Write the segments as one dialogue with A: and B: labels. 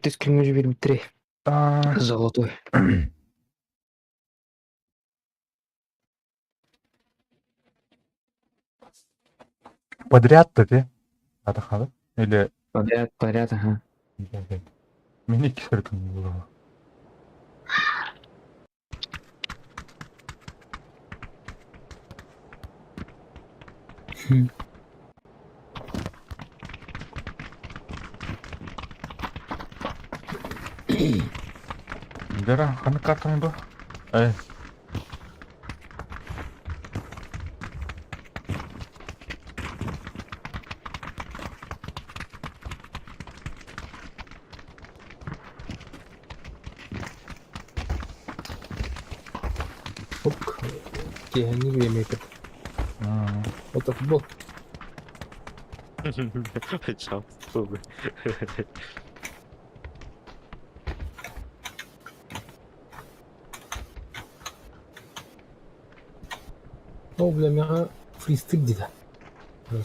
A: ты скринжи битре. Золотой.
B: Подряд-то ты? Атахады? Или...
A: Подряд, ага.
B: Мен iki сөркін болды. Дара, қаны картың ба? Ай.
C: Киһини биэмэкэт. Это футбол.
D: Чап, фугы.
C: О, бля, мяга фристык дейді.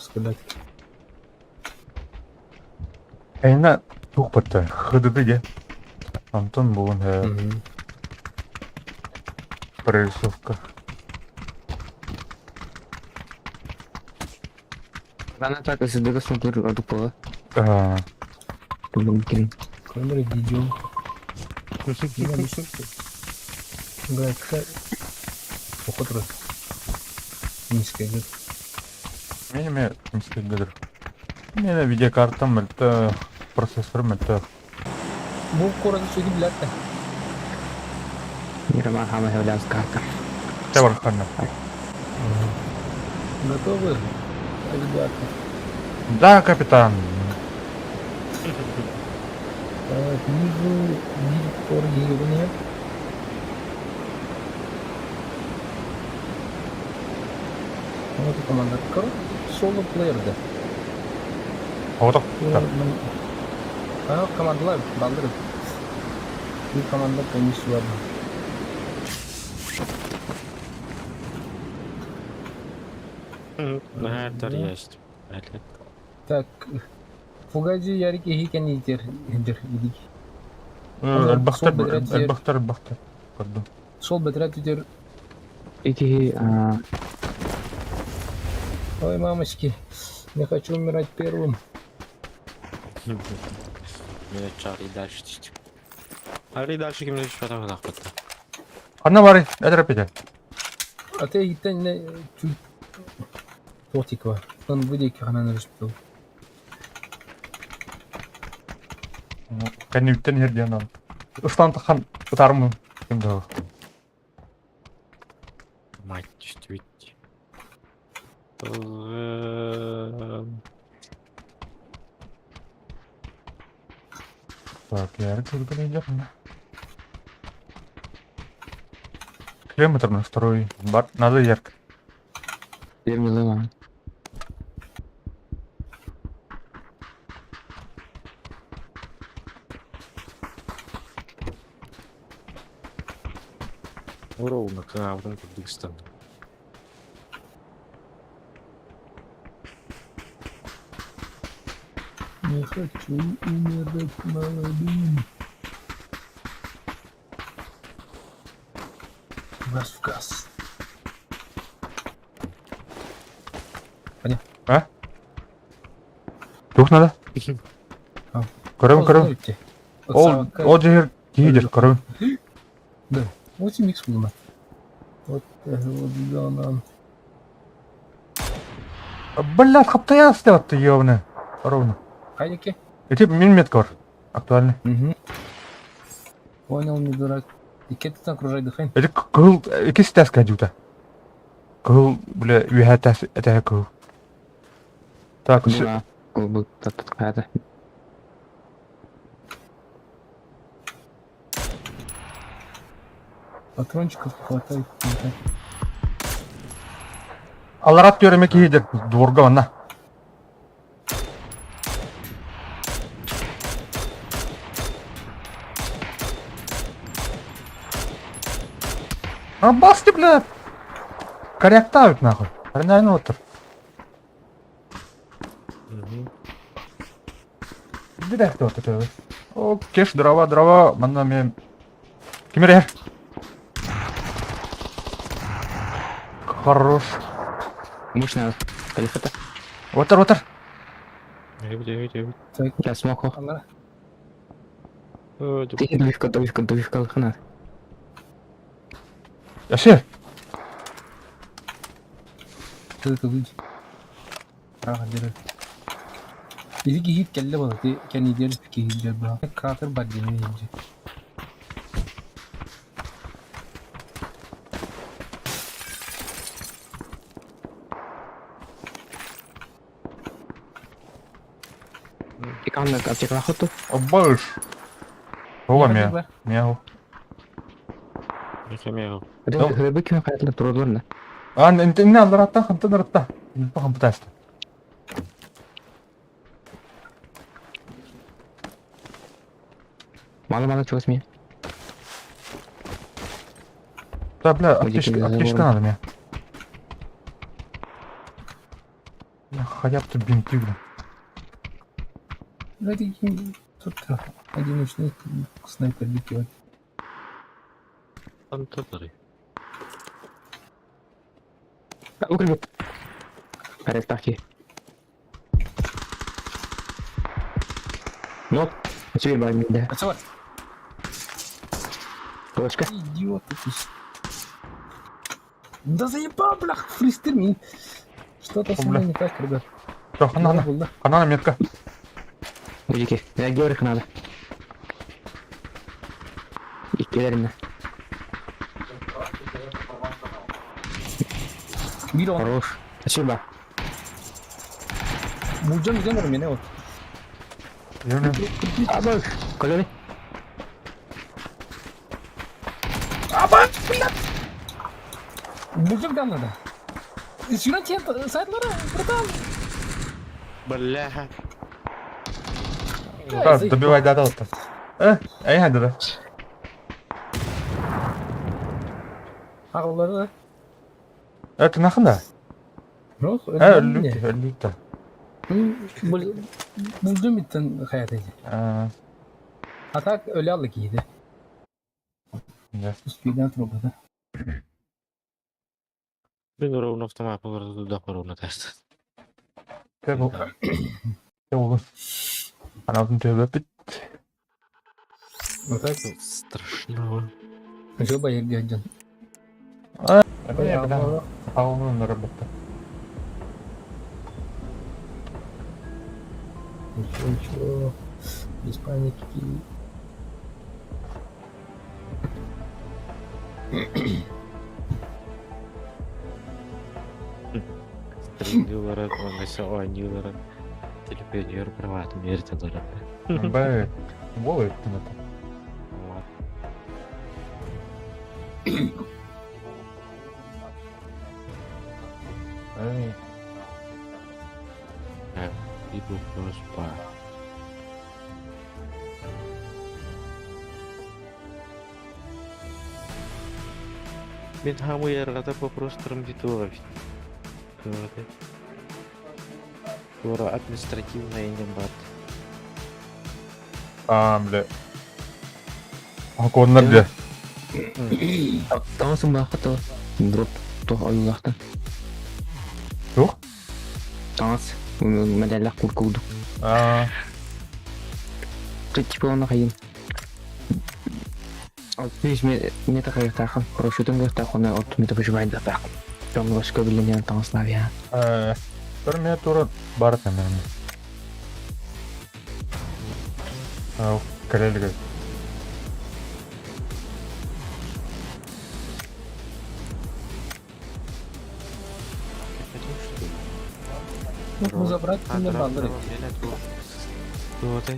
C: Сказать.
B: Айна туқ бітті. Хыдыды де. Антон болын прорисовка.
A: Она так, если ты смотришь, а тупо.
B: А,
A: Блин.
C: Камера видео. Бля, кхай. Поход низкая идет.
B: меніме инстаграм. Мене видеокартам мөлті, процессорым мөлті.
C: Бұл қорады сөйді біләтті.
A: Мирама хама хевлян с карта.
B: Тәвір қаны.
C: Готовы? Ребята.
B: Да, капитан.
C: Так, вижу координирование. Вот и команда. Короче, соло-плеер, да.
B: Оғдық.
C: Командалар балдырып. Bir komanda komisyonu var.
D: Her дар есть.
C: Так, погоди, Ярик и Хикен идер идик.
B: Әлбақтар. Пардон.
C: Сол бедрат идер.
A: Эти,
C: Ой, мамочки, не хочу умирать первым.
D: Меня Чарли дальше чуть. Чарли дальше кем-то еще там нахуй-то.
B: Қаны бары, әдіріп еді.
C: А ты гиттен не чуть тортик var. Он выйдет канан решил.
B: Кәне үттен ерден алып. Ұстан таққан ұтарымы. Кімді ол?
D: Мать, чуть ведь.
B: Так, ярик көргілей жақында. Километр на второй. Надо ярк.
A: Вермилыма.
D: Ровно, когда вот этот Дагестан.
C: Не хочу умирать молодым. Газ в газ.
B: А? Жоқ надо? Көрім. Ол жер кейдер, көрім.
C: Да, 8х было. Вот говно.
B: Бля, қаптая істеватты еуіні. Ровно.
C: Хайдеки?
B: Эти минометка бар. Актуальный.
C: Понял, не дурак. И кетті окружай дыхань.
B: Эти кыл, эки стәс кәдюта. Кыл, бля, үйә әтәе кыл. Так, үсі.
A: Була. Был какая-то.
C: Патрончиков хватает.
B: Аларат көріме кейдер, дворга ванна. А басты, бля. Коряктавит, нахуй. Парнайны отыр. Директор отыр. О, кеш, дрова, мана мен... Кемер. Хорош.
A: Мощная. Калифата.
B: Отыр.
D: Где?
C: Так,
A: Я смог.
C: ана.
A: Тихо, добивка хана.
B: Яшер.
C: Тылка выйди. Ага, держи. Иди гид келле бала. Ты кени держи гид держи бала. Кратер баддини держи.
A: Иканна аптека нахоту.
B: Оббаш. Ова мен. Мен.
A: Рыбы кем кайтлы турдурна.
B: Инт алдараттан хантанаратта. Бахам бутаста.
A: Мало чего сме.
B: Да, бля, аптечка надо мне. Хотя бы тут бинты, бля.
C: Ради тут одиночный снайпер бикивать.
D: Там тотары.
A: Укрепит. Арестахи. Ну, теперь бомби, да.
C: А чего?
A: Точка.
C: Идиот ты. Да заебал, бля, фристер. Что-то со мной не так, ребят.
B: Что, ханана метка.
A: Мужики, реагировать их надо. И киллерина.
C: Бiri onu.
A: Хорош. Спасибо.
C: Bulacağım gidemiyorum yine o.
B: Yürü.
A: Абак. Колёрый.
C: Aman fırlat. Bulacağım damlada. Şuradan çek saytlara. Buradan.
D: Бляха.
B: Да, добивай до того-то. Эй, хадра.
C: Ağları.
B: Это нахна?
C: Yok.
B: Öldük.
C: Bulacağım bir tane hayatı. Atak öyle aldı giydi.
B: Да.
C: Üstüden trollada.
D: Мен ровно автомат туда ровно тест.
B: Те бол. Анаудын төбө бит.
C: Atak.
D: Страшно.
C: Coba ya diajan.
B: Я когда ауну на работу.
C: Ничего. Без паники.
D: Стрелялары, мангаса ойнайлары. Телепедер приватым ертелері.
B: Бай. Болы это. Эй.
D: People close by. Мен хаму яргата попросту трамбитовать. Скоро административная индембат.
B: Бля. Аконнар бля.
A: Тамасың бақыты. Дроп тоқ аюлақтан.
B: Жоқ?
A: Тамас. Мәдәлләқ күркуді. Типа оны қайын. 65 метр қайықтақын. Парашютын қайықтақын. 60 метр выживает датақын. Темный башқа білінен тамасына бия.
B: Бір мен тура барат әмін. Кәрелігі.
C: Нужно забрать мне бандеры.
D: Вот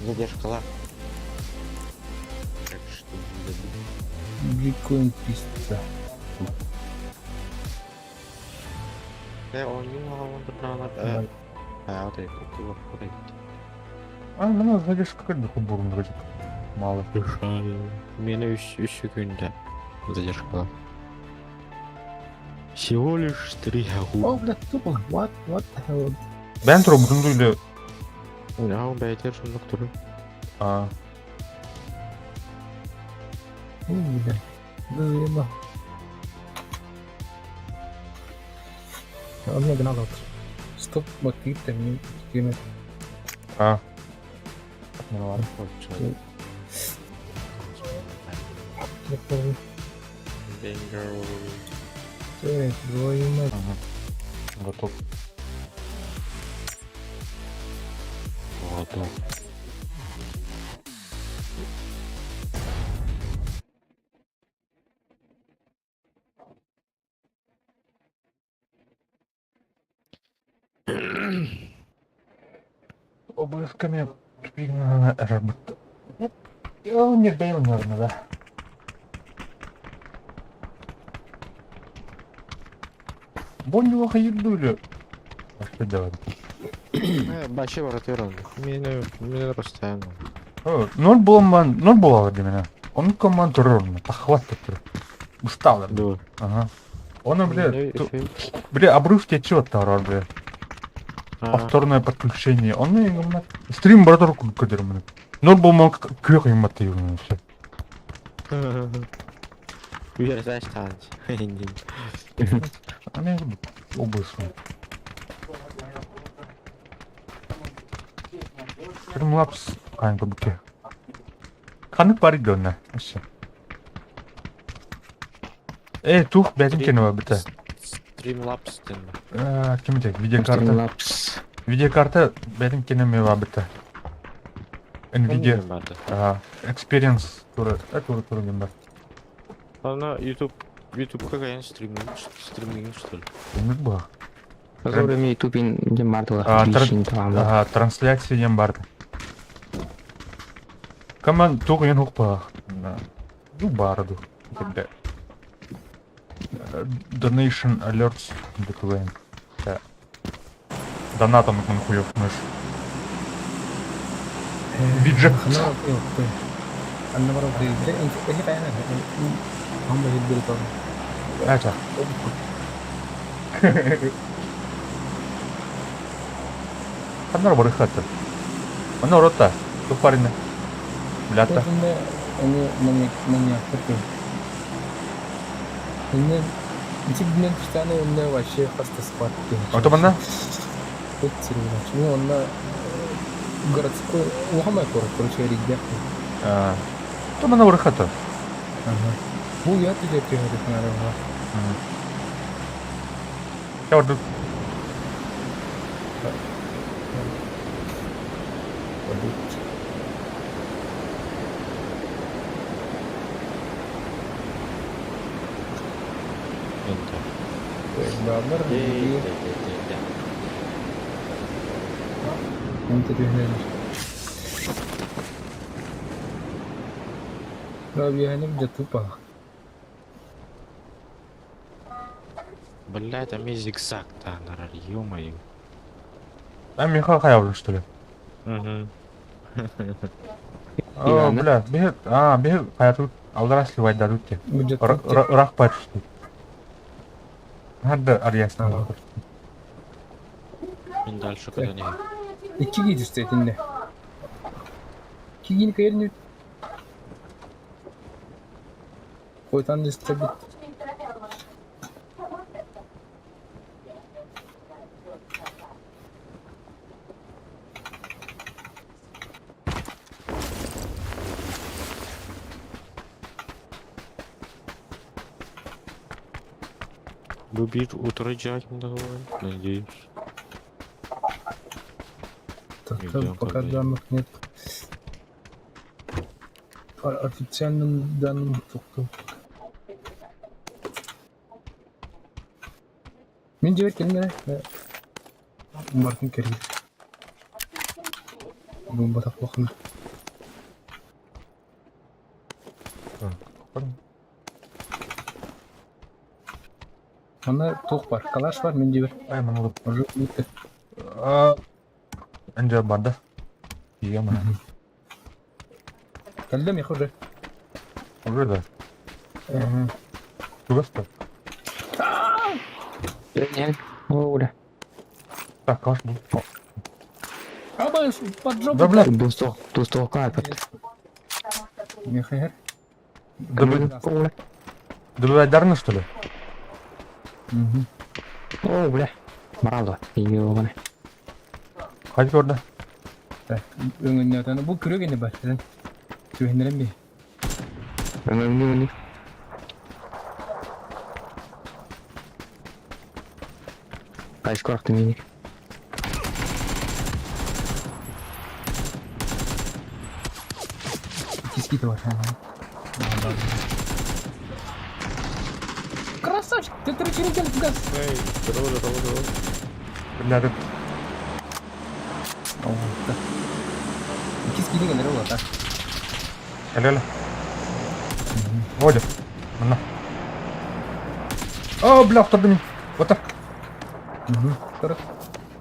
D: задержка ла. Так что
C: Биткоин 300.
D: он не мало он вот это
B: Мына задержка кірді құбырын ғажып. Малы.
D: Мені 3 секунда задержка. Всего лишь 3
C: О, блядь, тупо. What the hell?
B: Бән тұру бұтынды үйлі
D: Ya beyler şunduk duruyor.
B: Aa.
C: İyi de. Böyle bak. Anladın al otur. Stop bak git de benim yemek.
B: Aa.
D: Ne var? Koçay.
C: Yapalım.
D: Bingo.
C: Evet, bu yemek.
B: Готов.
D: Готов.
B: Обысками работа. Я не даю, наверное, да. Bonjour, how you doing? А что делать?
D: Başı var atıyorum. Mine постоянно.
B: Ноль было для меня. Он командор, похватывает. Устал.
D: Да.
B: Ага. Он, бля,
D: Mine
B: бля, обрыв течет, товар, бля.
D: Ha.
B: Повторное подключение. Он именно стрим братор кудермен. Ноль был мог кёк им мотивно все.
D: Uyar zaś stać.
B: Они обыском. Streamlabs kanka bu ki. Kanık var gönne. Aşağı. Tuh benimkine var bir tane.
D: Streamlabs denme.
B: Kim diyecek? Videokartı.
A: Streamlabs.
B: Videokartı benimkine mi var bir tane? Nvidia.
D: vardı.
B: Experience туры. Туры генде.
D: Она YouTube какая стриминг что ли?
B: Bilmiyorum bu.
A: Который мне тупин не мартала.
B: Трансляция ем барды. Каман тух ен хукпа. Ду барду. Где? Donation alerts докумен. Донатом он хуёв наш. Виджет.
C: أنا أوكي. أنا مرة بدي إيه بقى أنا هم يديروا طبعا.
B: Ача. Ханар барыхаты. Аны рота. Тупарина. Блята.
C: أنا من يحكي. إن أنت بدنا تشتغل ولا واشي خاصة سبات.
B: Отомана?
C: بتصير شنو ولا городской وهم يكوروا كل شيء رجع.
B: Отомана барыхаты.
C: Bu ya tidak terhadap pengaruh.
B: Я вот
C: Babar dia nanti dia nanti. Kalau dia hanya jatuh pak.
D: Блядь, а мне зигзаг-то, нарар, ё-моё.
B: Михаил Хаявлин, что ли?
D: Угу.
A: Иваны?
B: Бля, бег, hayatı aldılar sливать дадут тебе.
C: Будет
B: Рах почти. Надо арьясно.
D: Мен дальше куда не.
C: İki giydi üstüne. İki giyini kayırını. Koytan da üstüne bit.
D: Любит утрачать, надеюсь.
C: Там пока данных нет. Официальным данным только. Мен жібер келме. Мартин керек. Бомба так плохо. Ана тоқ бар, калаш бар, мен жібер.
B: Ай, мына ұрып.
C: Уже бітті.
B: Анжа барды. Iya mah.
C: Келдім, я уже.
B: Уже да. Просто.
A: Не, оля.
B: Так, каш был.
C: Абай, поджог.
B: Да, блядь.
A: Достук кайпет.
C: Михаил.
B: Добивайдарны, что ли?
A: О, бля. Маралды. Ёбаный.
B: Хadi orada.
C: Так, öngünlerden bu kürek ene başlayan. Tühenlerim bir.
A: Önemli. Kaç korktun yine?
C: Çizgi de var. Красавчик, ты тречерин в газ.
D: Эй, здорово.
B: Birader.
C: Çizgi de gelir ola tak.
B: Gel. Hadi. Mana? Oh, bela oturdu min. Otur.
C: Kırık.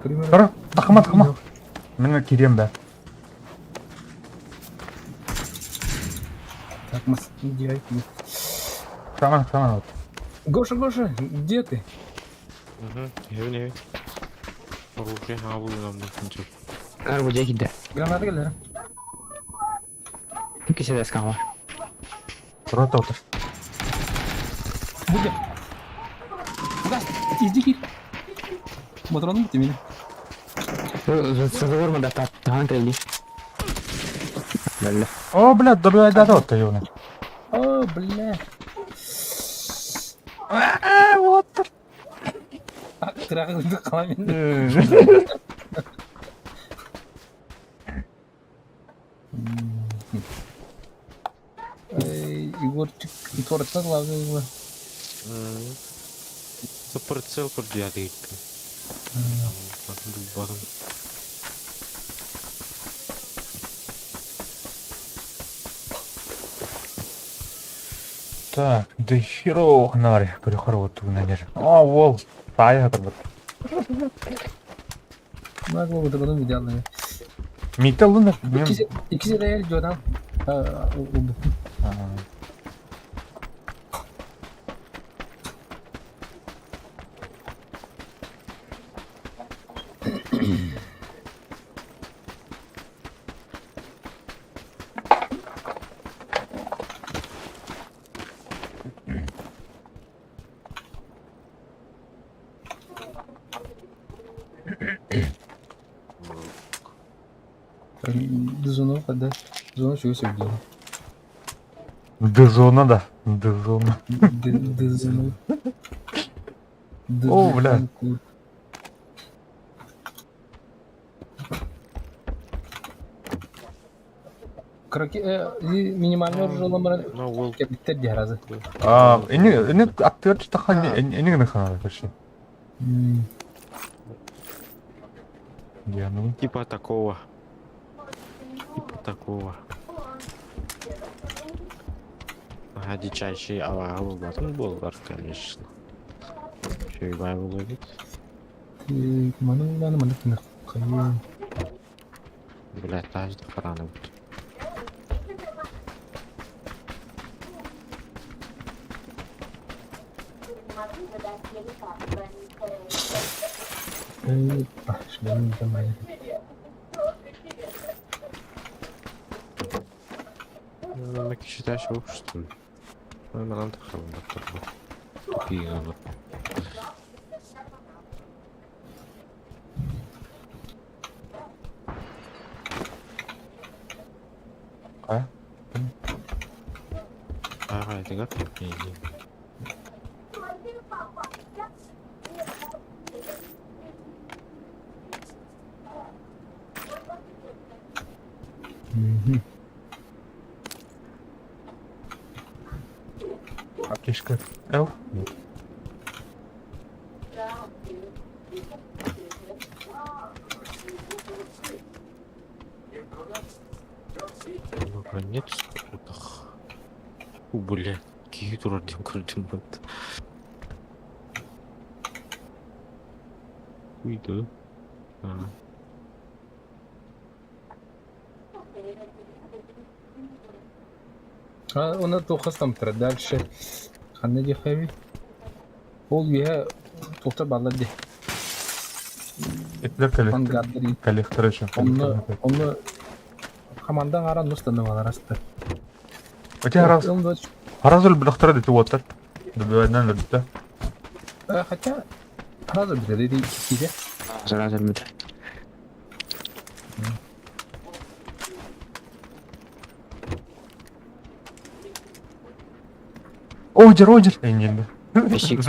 C: Kırık.
B: Dur. Takma. Ben gireyim ben.
C: Takmaz. Дирай.
B: Tamam вот.
C: Гоша, где ты?
D: Evine. Oraya ha bu lan bakınca.
A: Arabacıya gitti.
C: Granada gelir.
A: İkisi de eskan var.
B: Orada otur.
C: Burada. Gaz. İzci gir. Motorunu bitti benim.
A: Sözü vurma da daha trelli. Belli.
B: Oh, bela dobivaydarda otur yone.
C: О, бля.
B: Otur.
C: Kırağında kalayım. Егорчик, торта главное.
D: За прицел подъедет. Дубаром.
B: Так, да херово нари. Перехорот тут наверное. О, вол. Тая это вот.
C: Нагло вот это видел.
B: Металлы.
C: İkisi de yer Jordan. Зону когда? Зону чего сегодня?
B: Дезона, да. Дезона.
C: Зону.
B: О, бля.
C: Краки, минимальный ролломер.
D: На вол.
C: Bitter diye razı.
B: Ini aktör tahan ini ne kadar вообще? Я ну.
D: Типа такого. Ага, дичайший авагал батон болар, конечно. Şey bayvulu git.
C: Mana kena kayu.
D: Блядь, тажды фараны бут.
C: Şuradan tamam.
D: На кişi taş yok что ли? Hemen antakalım bakalım. Тупик olur.
B: А?
D: Ага, это как не.
B: Кишка. Эл?
D: Нет скрутых. Блядь, какие дураким крутим вот. Уйду.
C: Ona 9 tam tır. Dальше. Xanne de xevi. Ol ya to'xtab oladi.
B: Etler
C: Гаддери.
B: коллектор еще.
C: Onu командаң ара нустаны баларасты.
B: Өте Харазыл бұлақтары деті оттар. Дөбөйінен үрдіті.
C: Хотя сразу бітеді кейде.
A: Сразу бит.
B: Одер. Енді.
A: Песик.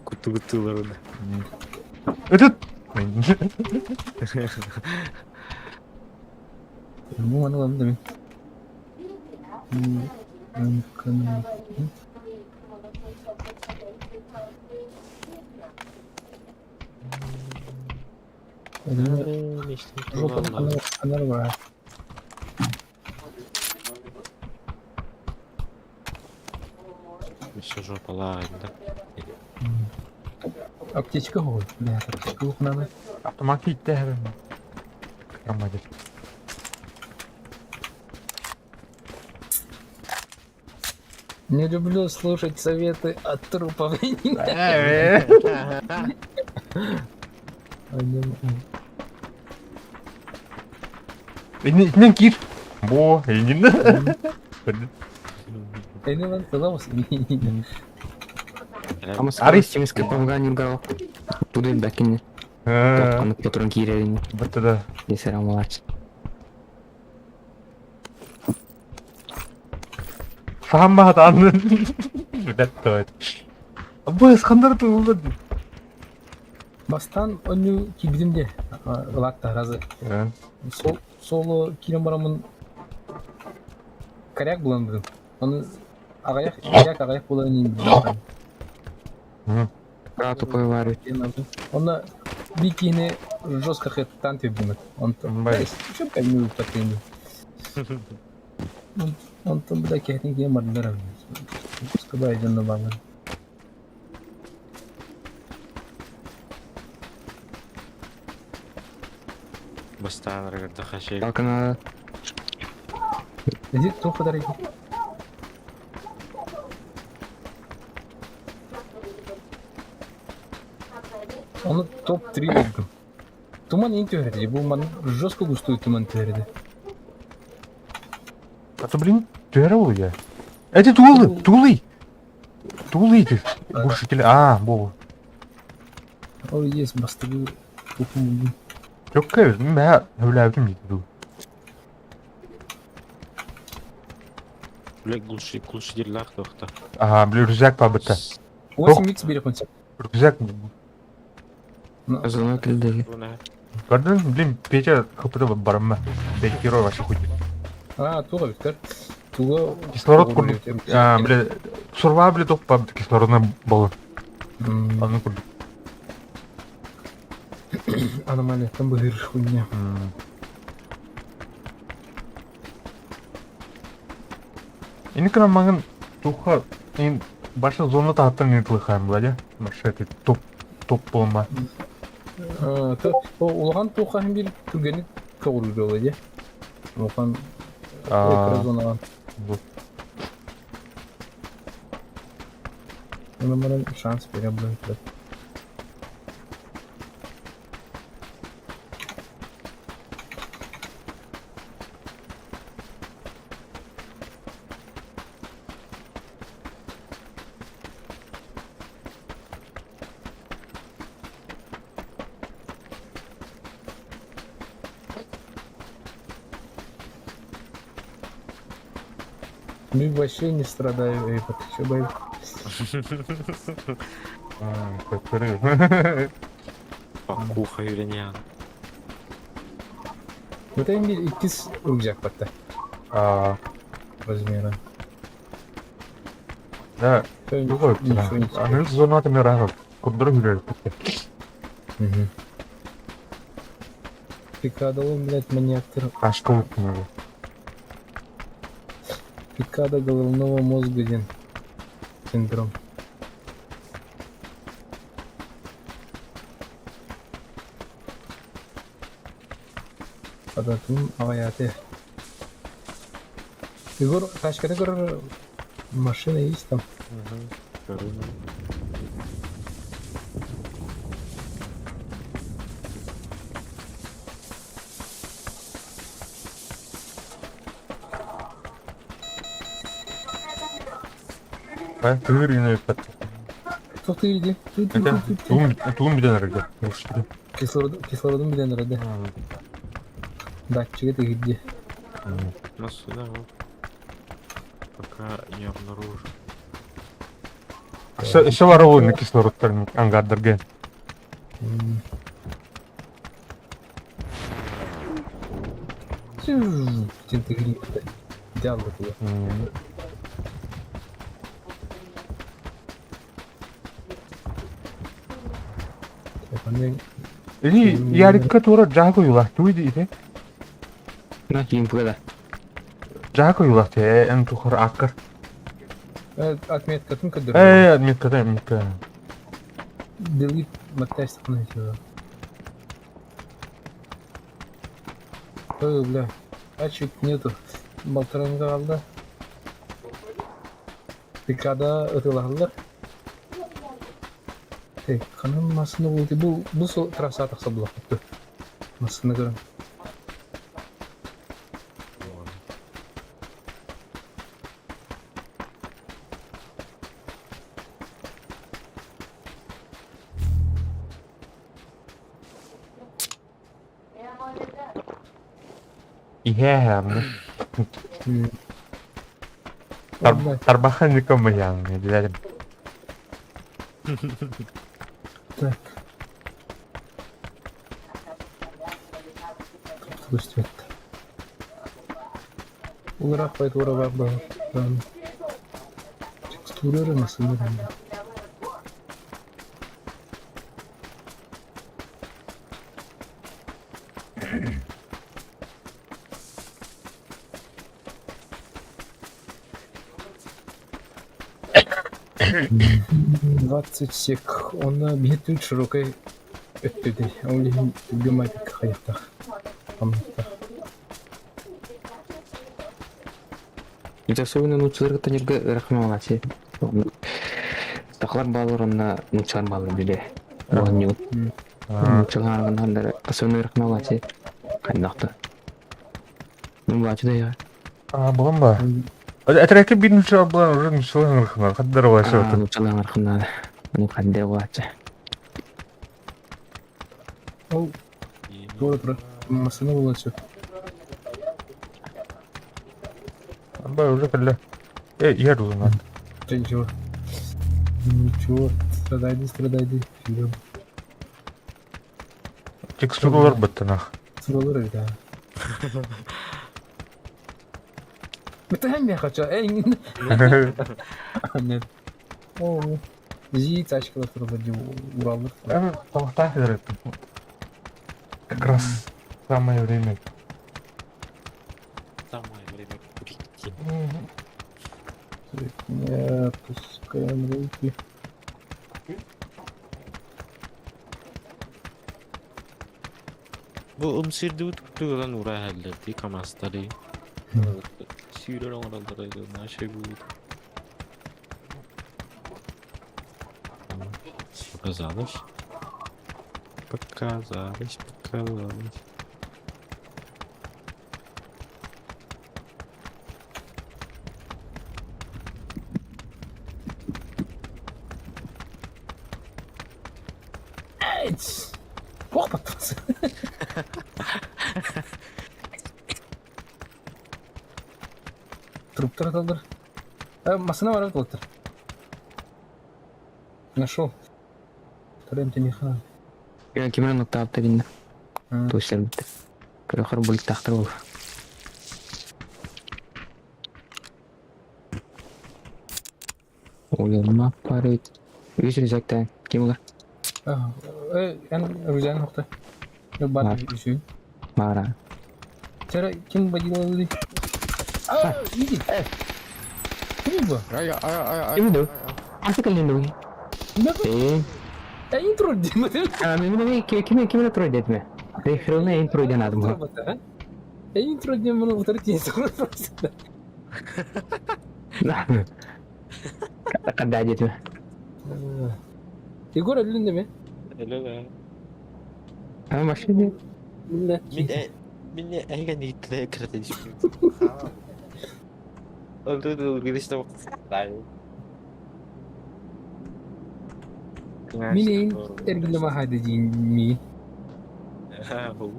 D: Куту-кутулары.
B: Этот.
C: Ну, аны ладно мен. Мүмкін. Жопаны бар.
D: Все жопалайында.
C: Аптечка ғой. Бля, аптечка оқынады.
B: Автомат итті әрі. Крамадер.
C: Не люблю слушать советы от трупов.
B: İçinden gir. Bu elinde.
C: Ini lan kılavuz.
A: Ama
B: Арис.
A: скорость с КПМГ не ургал. Туда и бәкіне. Топқаны патрон киереліне.
B: Бітті да.
A: Есер амаларчы.
B: Сағанба атанды. Бітті ойды. Бұл ысқандар тұлды.
C: Бастан onu kibidimde. Latta razı. Solo kilim baramın karyak bulandım. Onu ағаяқ болайын.
A: Да, тупой варит.
C: Оны бикини жестко хэттан тебдімет. Он там, что пойму потенду. Он там, бля, кехтен кем бардырам. Скабай жонна бағыр.
D: Бастан рагырда хашек.
A: Балкана
C: Иди, кто ходар иди. Onu top 3 buldum. Tuman in teoride. Bu man жестко густой туман teoride.
B: Это, блин, тюрел я. Это тулы. Тулы. Глушители. Бұл.
C: О, есть бастыгы. Тухум.
B: Жоқ кәй, мен өләбім дейді бұл.
D: Блек глушитель лақ тоқта.
B: Блин, рюкзак па бітті.
C: 8x бере қойса.
B: Рюкзак.
A: Зону кілдегі.
B: Көрдің, блин, Петя қыпыды барым ма. Бен герой вообще хоть.
C: Туға біктер. Туға...
B: Кислород құрдық. Блин, сұрва, блин, тоқ па бітті кислородына болы. Аны құрдық.
C: Аномалия, там бұғыр хуйня.
B: Инекана маңын туқа, башы зона тағыттан нетіліқайым бұлады. Башы әті топ болма.
C: Олған туқағын бір түргені тоғыр жолы де. Олған экразонаған. Аномалия шанс бере бұлайды. Ну и вообще не страдаю, Эйпот, все боюсь.
D: Пакуха юленян.
C: Вот я имею икис рюкзак пота размера.
B: Да, другой птина. Анын зона атымен рағып. Құддыры хүрер.
C: Пикадо, блядь, маньяктор.
B: Қашқы өттің.
C: Пикадо головного мозга синдром. Adamın hayatı. Igor, Ташкент'e göre машина есть там.
B: Ha, tığır yine öpet.
C: Çok da iyiydi.
B: Tuğum bir tane rıgı. Uçtu.
C: Кислородun bir tane herhalde. Датчиге тегиди.
D: Nasıl da o? Пока не обнаружу.
B: Еще воровой кислородтарын аңгардырген.
C: Тен тегиди. Идеалды bu. Efendim
B: İyi, yarıkka doğru jaha koyular. Tuğuydu ide.
A: Ne kim bu kadar?
B: Jaha koyular te, en tuhar akkar.
C: atmayat katın kadır.
B: Admitka.
C: Delete матай становится. Ой, бля. Ачик нету. Болтыранга kaldı. Pikada ötülarlar. Kanın masını buldu. Bu trasa ataksa bulaktı. Masını görün.
B: Iya, hamne.
C: Vallahi.
B: Tarbahan ni kamayang, dilerim.
C: Так. Спустя. Ура, хватит ура, баба. Текстуры насыпали. Двадцать сек. Он бьет широкой öttüdü. Öyle bilmedik hayatta. Anlattı.
A: Это особенно нучыларга танерга рахмалга чи. Тахлар балырына нучар балыр биле. Огню. Нучаларган хандары особенно рахмалга чи. Кайнакты. Ну бачы да я.
B: Bulan ba? Atraki bir nüçü ablan orada nüçülen ırkına. Kaddara başı otur.
A: Нучалар рахмалга. Ну кайде бачы.
C: Ол doğru. Masını bulaşıyor.
B: Ba öyle kelle. Yer uzun.
C: Ничего. Ничего. Страдайды. Фильм.
B: Tekstürler battına.
C: Sıralar öyle ha. Mütehim ya kaça. Anne. Oo. Зиц açıkla sıralar Ураллар.
B: Evet, sabahtan kadar ettim. Как раз самое время.
D: Самое время прийти.
C: Не пускаем руки.
D: Bu ımsirdi tutulan uğra hallerdi kamastari. Sürüyor oralarda ne şey bu. Показалось. Показалось.
C: Бог подпался. Труптар аталдыр. Масына барып отыр. Нашел. Тарем телефон.
A: Я кимран нокта апта бинде. Тошлар битти. Кырахар булик тахтар бол. Ойларыма парит. Вечер закта. Ким улар?
C: Yani Rüzgar'ın nokta. Bana bir şey.
A: Мара.
C: Тера kim бадил dedi. İyi. Kim bu?
A: Ini do. Asa kalian do.
C: Intro değil mi?
A: Memang kimi intro dia tu? Referennya intro dia nak tu.
C: Intro dia mana utar tiada.
A: Nah. Kata aja tu.
C: Igor elinde mi?
D: Öyle.
A: Ama masih dia.
D: Minne aygan nitle kardeşim. Oldu gidişte bak.
C: Mineen ergin lama hada jin mi.
D: هو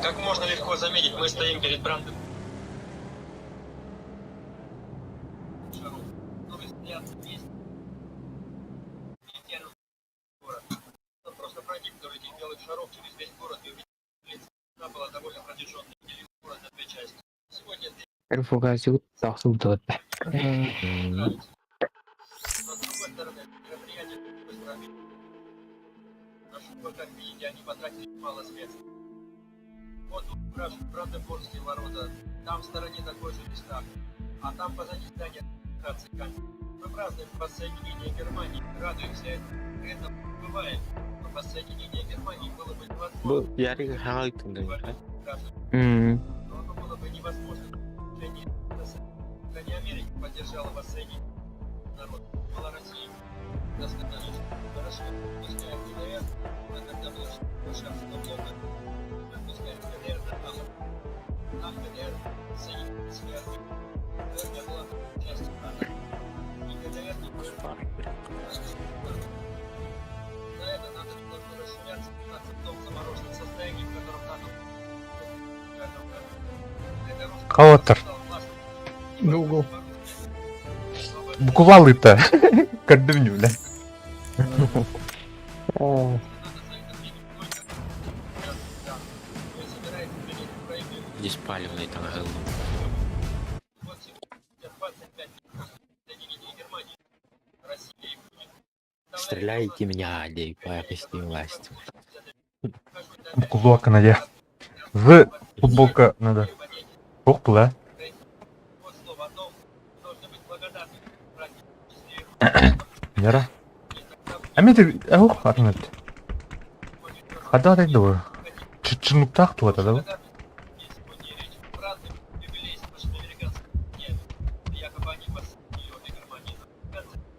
E: Как можно легко заметить, мы стоим перед брандом. Просто пройти вдоль этих белых шаров через весь город и увидеть лица. Она была довольно протяженной, делив город на две части. Сегодня ты,
A: Эрфугазиут тахсубдот.
E: но с другой стороны, мероприятие быстро объявили. На шубах, как видите, они потратили мало средств. Вот тут Бранденбургские ворота, там в стороне такой же местах, а там позади здания Хацикан. Мы празднуем воссоединение Германии, радуемся этому, бывает, но воссоединение Германии было бы
D: Bu
E: невозможно.
D: yarın hangi tümden?
E: Но оно было бы невозможно. Стране Америки поддержала воссоединение народ. Была Россия. Нас сказали, что хорошо, пускай ГДР, а тогда было Варшавского блока, пускай ГДР на Запад. Там ГДР соединилась с армией. ГДР была частью НАТО. И ГДР не была. За это НАТО не должно расширяться в том замороженном состоянии, в котором НАТО.
B: Каватар.
C: Go.
B: Буквалы-то. Кардывню, бля.
D: Здесь палевный там гэл. Стреляйте меня, дей, по якости власти.
B: Буквалка надо. З футболка надо. Ох, бля. Яра. Әмеді, ох, атынат. Хада атайды ғой. Чынуктақ туады да ғой.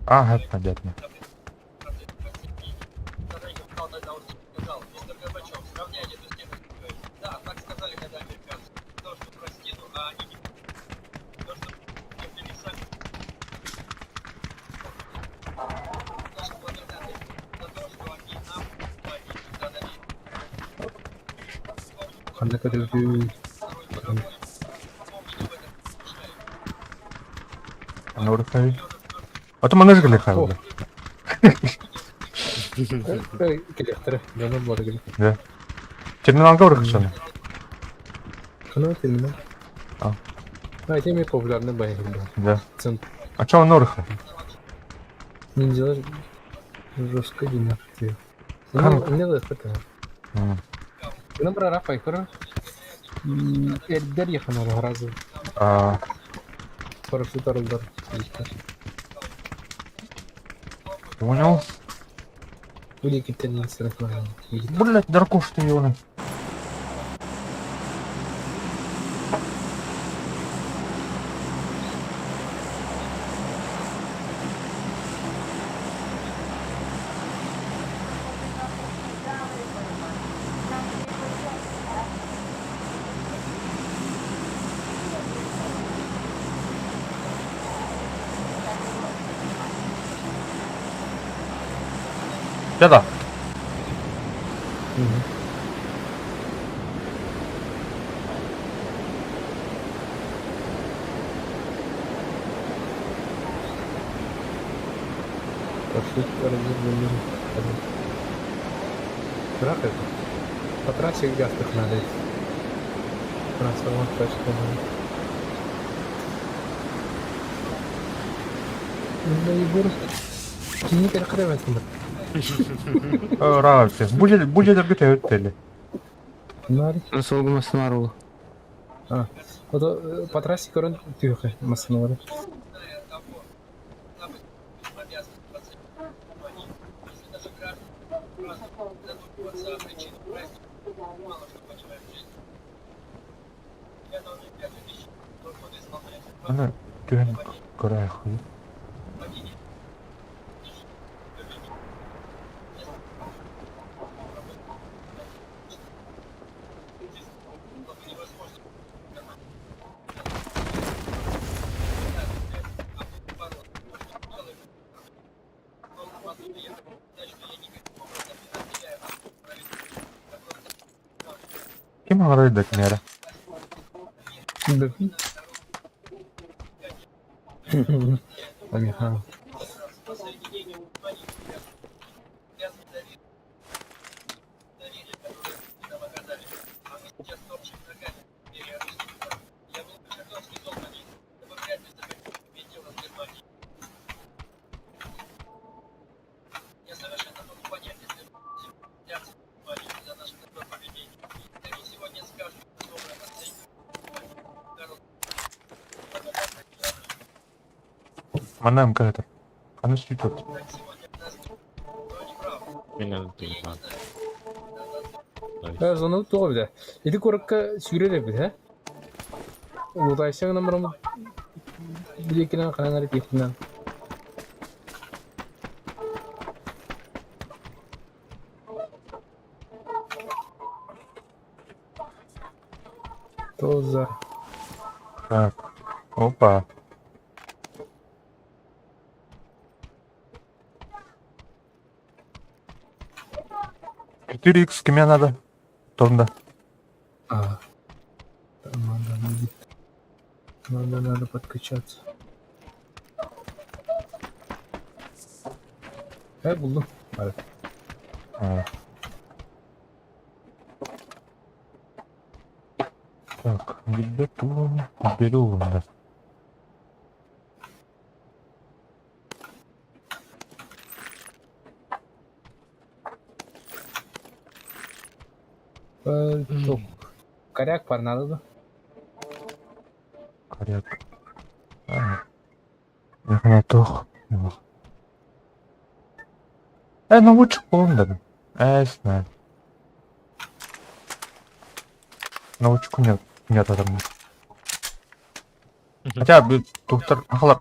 B: Ага, понятно.
C: Kanda kadar
B: Ана урахай. А то манаж галихай бля.
C: Келектер. Дана бар гел.
B: Да. Терминалга урахшаны.
C: Кана терминал. А теме популярны байгылды.
B: Да.
C: Цент.
B: А чё он урахай?
C: Ниндзялар жестко динамик.
B: Кан-
C: Не да такая. Бuna bırarak baykara. Erder yakınlar razı. Paraşüt arılar.
B: Понял.
C: Bu iki tane sırasına.
B: Блять, Даркуш ты его. Да.
C: Paraşüt arılar. Bırak это. По трассе гастых надо. Трансформация точка. Да Егор. Не перекрывается.
B: Рався. Будет аргите өттели.
C: Нари.
A: Солгы масынарулы.
C: Вот по трассе корон тихо масынары.
B: Ана түйін көрайық. Кем аңарайды кенері?
C: Бэпи. Амихан.
E: Я совершенно могу понять, если взяться за наше такое поведение. Они сегодня скажут, что мы
B: Mana МК-то? Аны сөйтіп.
D: Мен әлі телефон.
C: Зону тоғы біде. Еді көрікке сүйрер біде, Лутайсың намырым білекінен қанар ететінен. Тоза.
B: Так. Опа. Икс кеме надо? Торында.
C: Надо подкачаться. Buldum. Evet.
B: Так, где тут? Беру, да.
C: Çok. Коряк var надо da.
B: Коряк. Я тох. Научик болуңдар. Знаю. Научик нет адам. Хотя бы доктор ахлар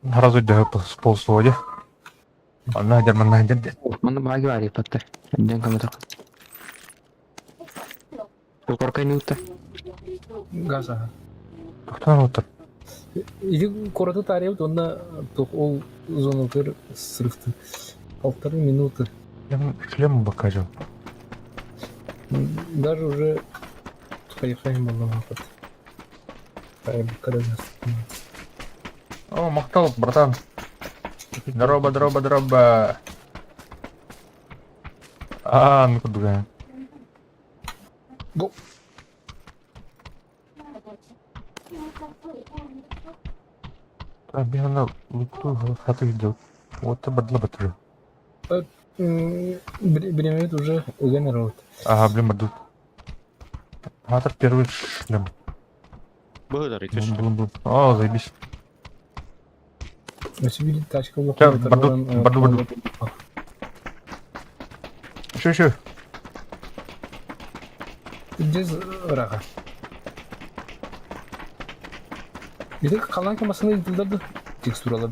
B: сразу да полсуоде. Маннадер.
A: Mana bagi var ya patta. Jangan kamu tak. Tukar kain uta.
C: Газа.
B: Доктор отыр.
C: Иди короту тариф, онда ол зону көр срыфты. 1,5 минуты.
B: Я шлем покажу.
C: Даже уже поехаем было опыт. Когда
B: О, мақтал, братан. Дроба. Ну-ка, дуга.
C: Го.
B: Ben ona lütfu hatı gidiyor. Вот бадла батыры.
C: Бремет уже генерует.
B: Ага, блин, баду. Хатыр первый шлем.
D: Благодарю, конечно.
B: Бум. О, заебись.
C: На себе тачка в
B: Сейчас, баду. Еще.
C: Где рака? Bir de kalan kamasını yıldırdı teksturaları.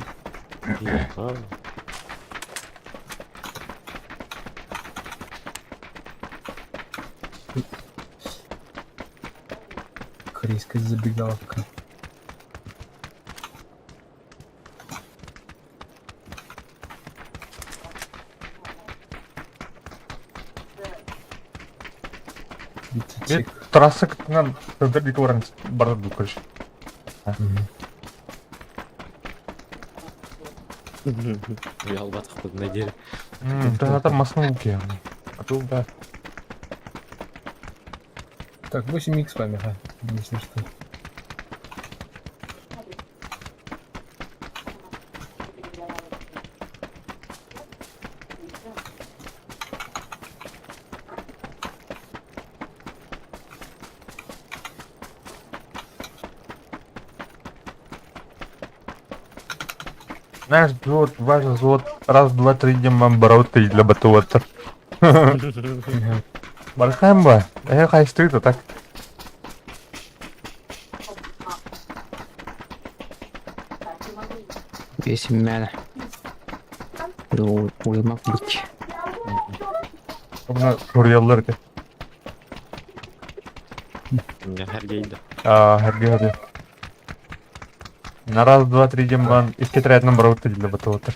C: Корейская забегаловка.
B: Трасса кытынан өбір екі бараңыз барды бұл көріш.
D: Я албатық бұдына дері.
B: Тағатар масына ұлке. Атыл да.
C: Так, 8х памяха, если что.
B: Знаешь, ваш взвод, раз, два, три днем вам бороться для батуатор. Бархаем ба, хайстыйды так.
A: Весім мәні. Оймақ бүт.
B: Бұна журналлар ке.
D: Әр кейді.
B: Әрге. На раз, два, три днем вам искетрятным бороться для батуатор.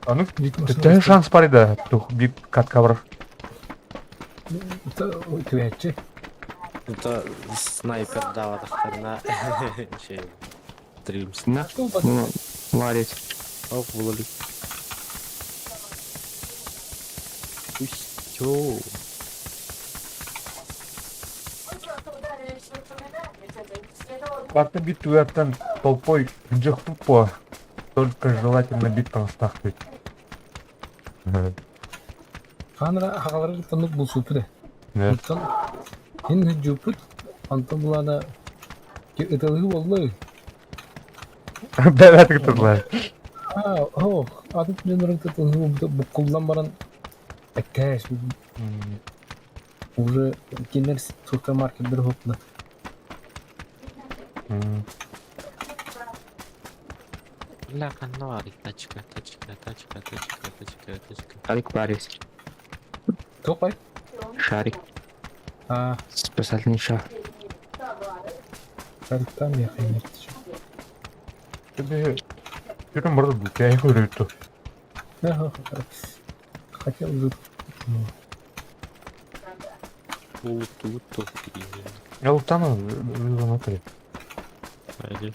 B: Ну, тәй шанс бар еді, бик катка бар.
C: Төвәтче.
D: Это снайпер давадықтарына şey Dreams.
A: На, ну, варить.
D: Ох, булали. Устё.
B: Как-то бит уяттан толпой жоқ по. Только желательно бит констахтыть.
C: Ханра хағалары тынып бұл супы
B: Да.
C: Ен жүпіт, антон бұлана ытылығы болды.
B: Бәләтік тұрлар.
C: Адын түленерін тұтылығы бұл қолдан баран әккәш. Уже кендер супермаркет бір хоплы.
D: Ля канвари, тачка.
A: Шарик варить.
C: Тоқпай?
A: Шарик.
C: А,
A: Спасательный шар.
C: шаріктан я қайнетті.
B: Тебе... Жүрім бұрды бұл кәй көрейті.
C: Хотел уже...
D: Ту-ту-ту.
B: Я ұлтана, өзі отыр.
D: Haydi.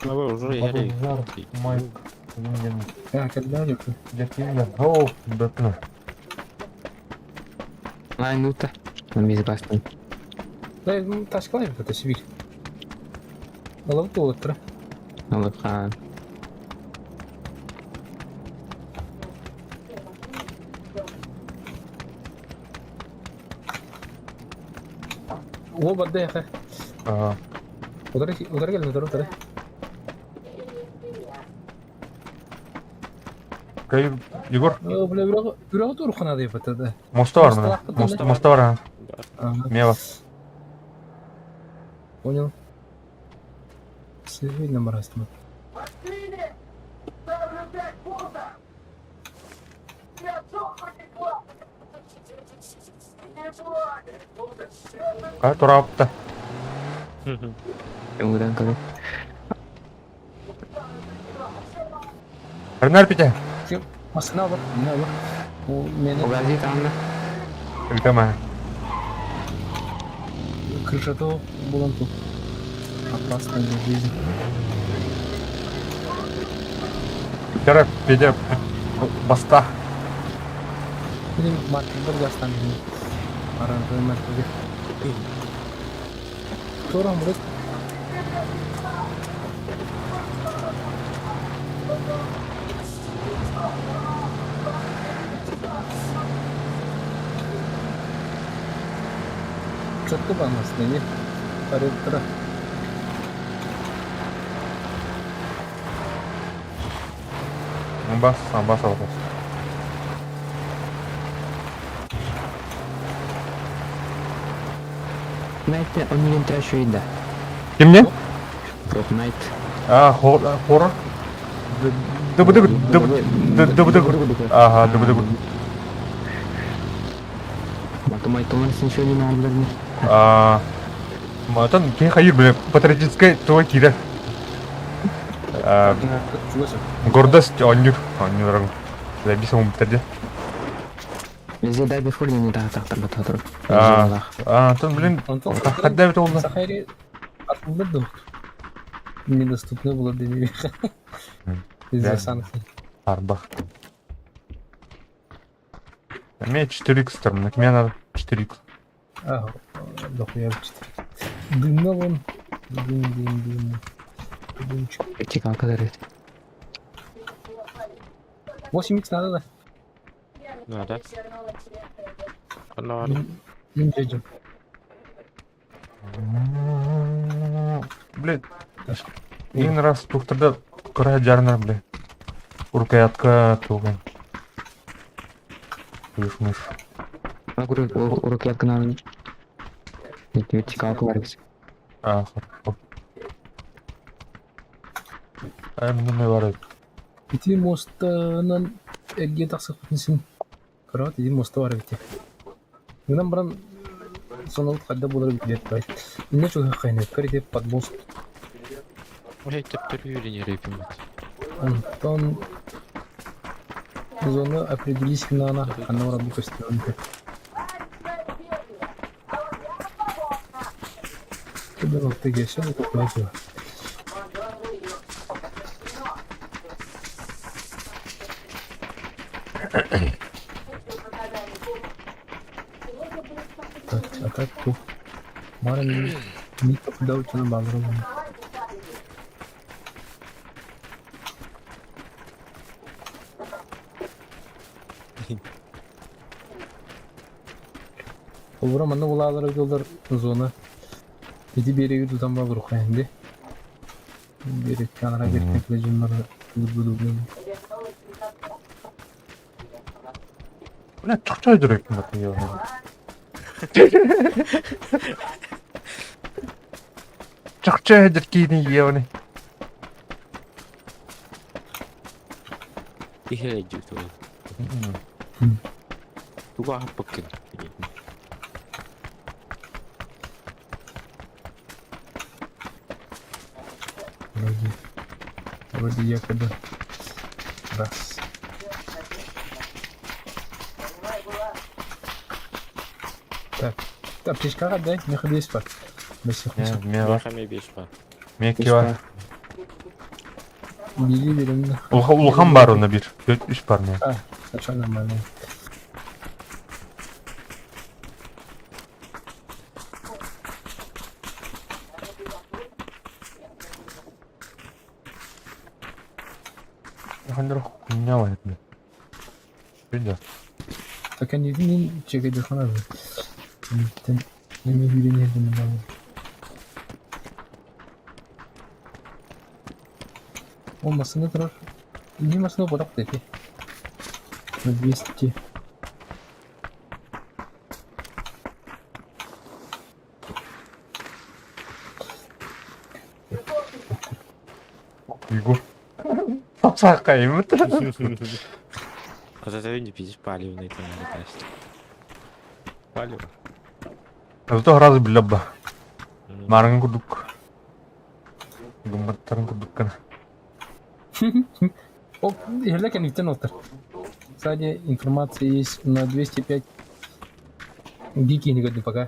D: Abi уже yere
B: Майк.
C: Кәлдәр екі.
B: Жеткенде. О, бөтіні.
A: Минута. На безопасный.
C: Ташқалай бұты сивик. Алау толыттыра.
A: Аллахан.
C: О, барды яқы.
B: Ага.
C: Удар келді, удар.
B: Кай, Егор,
C: Бля, бюроғы тұру қанады епті да.
B: моста бар мына? Моста бар, мева.
C: Понял. Видно барастым.
B: Кай, тұрапты.
A: Kemudian kalau
B: Бірнәр пете?
C: Масына бар, мына бар. Ол мені
A: Погоди там, да?
B: Үлкәмә.
C: крышаты болан тут. Опасная жизнь.
B: Кәрі пете баста.
C: Bizim marketler gastan bizim. Arantığı marketler. Sonra burası. Çöktü bana aslında. Arayıp
B: Бас алғыз.
A: Найт, он не трачу еда.
B: Кімне?
A: Дроп найт.
B: Хоррор? Дыбыдыгыр. Ага, дыбыдыгыр.
A: Матумай томарсын ничего не надо, блин.
B: Матан кей хайыр біле патриотической туа кире. Гордость оннюрың. Ләбисі мұн бітерде.
A: Везде дай бифур не да тақтар бататыр.
B: Антон, блин, қадда бет олды.
C: Сахари атылды да. Недоступны было для меня. Из-за санкций.
B: Арбах. У меня 4х там, на меня надо 4х.
C: Ага, дохуя 4. Дымно вон. Дым. Дымчик.
A: Эти как дарит.
C: 8х надо, да?
D: Надо. Канал.
C: Дым.
B: Блин, един раз тухтырда қырай жарынар, блин. Уркаятка туған. Үйшмыш.
A: А говорю, уроки от канала. Эти как варить.
B: Хорошо. Әміне барады.
C: Бити мостынан элге тақсық бүтінсін. Қарауат, един моста бар бити. Мұнан баран соналық қадда болар бітілет бай. Инне чөгі қайнет, кәрі деп подмост.
D: Ой, теперь не репим.
C: Антон зону определись на она вроде костюмка. Ты думал, ты геся, это платила. Так, а так тут. Мара не попадал на балру. Олбура манна улаалары жолдар зона. Эти береги тутан бар руха энди. Берег канара бертекле жумнары буду.
B: Бля, чакчай жүрек мындай я. Чакчай жүркейни ебаны.
D: Ihe jutu. Tuga hapakin.
C: Вроде я когда раз. Так, аптечка отдай, мне ходи спать. Без
B: Мен бар.
D: Хаме беш бар.
B: Меники бар.
C: Били берем.
B: Улхан бар оны бир. 4-3 бар мен.
C: Сначала нормально.
B: Хандыр хуйня бар это. Видео.
C: Так они не чекай дохана. Не видели не надо. О, масаны тұрар. Не масаны барақ дәке. На 200.
B: Иго. Саққа емет.
D: А за это не пиздишь палевный там не тащит. Палево.
B: Зато раз билебба. Марган кудук. Гумбаттарын кудуккана.
C: О, ерлек они тянут. Сзади информация есть на 205. Дикий не году пока.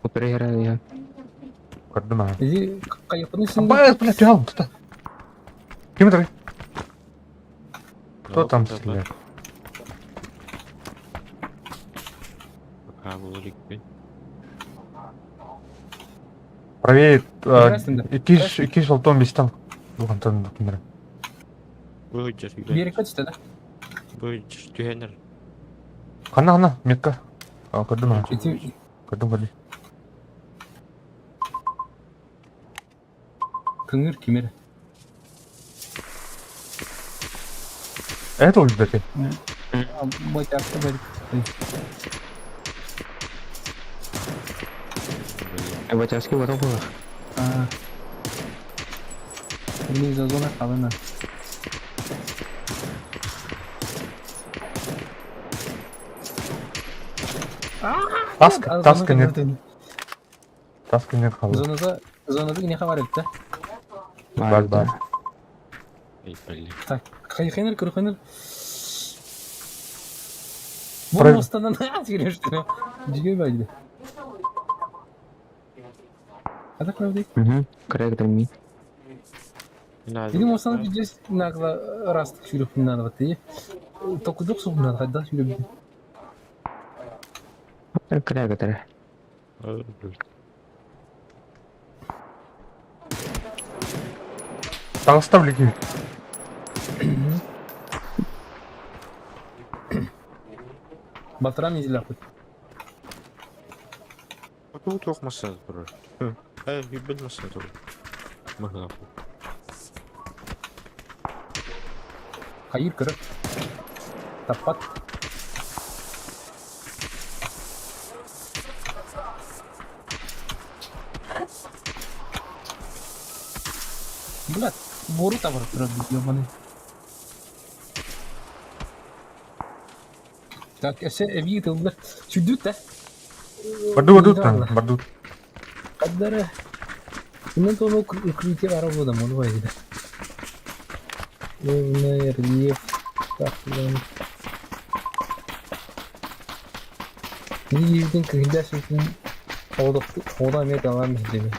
A: Оперера я.
B: Кардына.
C: Иди, как понесен.
B: Абай, блядь, ялым тута. Кем это? Кто там стреляет?
D: Пока был ликвид.
B: Правее,
C: Здрасте,
B: iki жолтон бестен. Бұған тәнді күндері.
D: Выйдешь,
C: Берег качество, да?
D: выйдешь, тюгенер.
B: Қана, метка. Кардына.
C: Эти
B: Кардын кәді.
C: кыңыр кемер.
B: Это өлді дәке.
C: Мой тяжко берег.
A: Батяски бар ғой.
C: Ini za zona kalana.
B: Таска не қалды.
C: Zonada ne kadar etti?
B: Бар.
D: Эй, блин.
C: Так, kayıklanır, kırıklanır. Bu
B: Правильно.
C: mostandan ne atıyor işte? Ciddi belki. Hadi правда.
A: Корректор ми.
C: Видимо, mostandan здесь нагло растик şuraya надо вот и. Только док суб надо, да, şuraya.
A: Корректор.
B: Тағыстап леке.
C: Батыран нельзя хоть.
D: А тут оқымаса тұрар. Білмаса тұрар. Мағына.
C: Hayır kırık. Tapat. Блядь, бору там разбить, ёбаный. Так, эсе эви yıkıldı. Sürdük de.
B: Бардут.
C: Каддары. Bundan sonra укрытие арабода мол вайда. Левный рельеф. Так, 이 일든 그 힌다시는 오다 메다만 되네.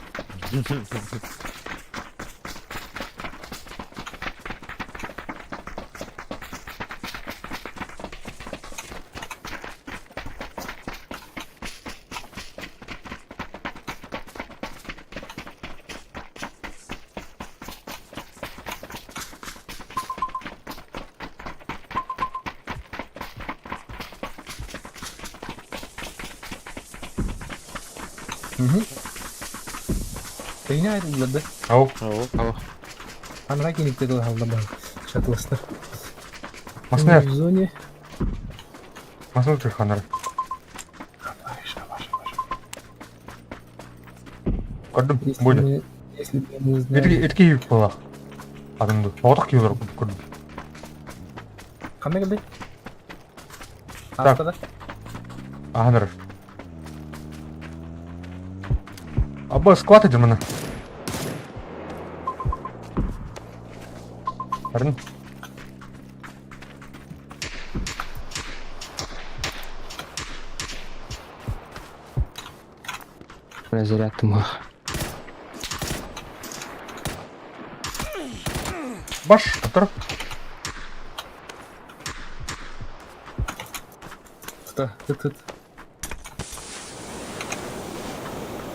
C: Beyni ayrıldı.
B: Ау,
D: Ау.
C: Анра кенипте дол халда шатластыр.
B: масына,
C: В зоне.
B: масына тырханар. Көрдім, бойды.
C: Если бы мы знали.
B: Етке үйіп бола. Адамды. Оғдық кейлер көрдім.
C: Қандай келді?
B: Так.
C: Астада.
B: Ағаныр. Абба, скват едір мұны. Бәрін.
A: Разрядтым.
B: Баш, тұр.
C: Тут.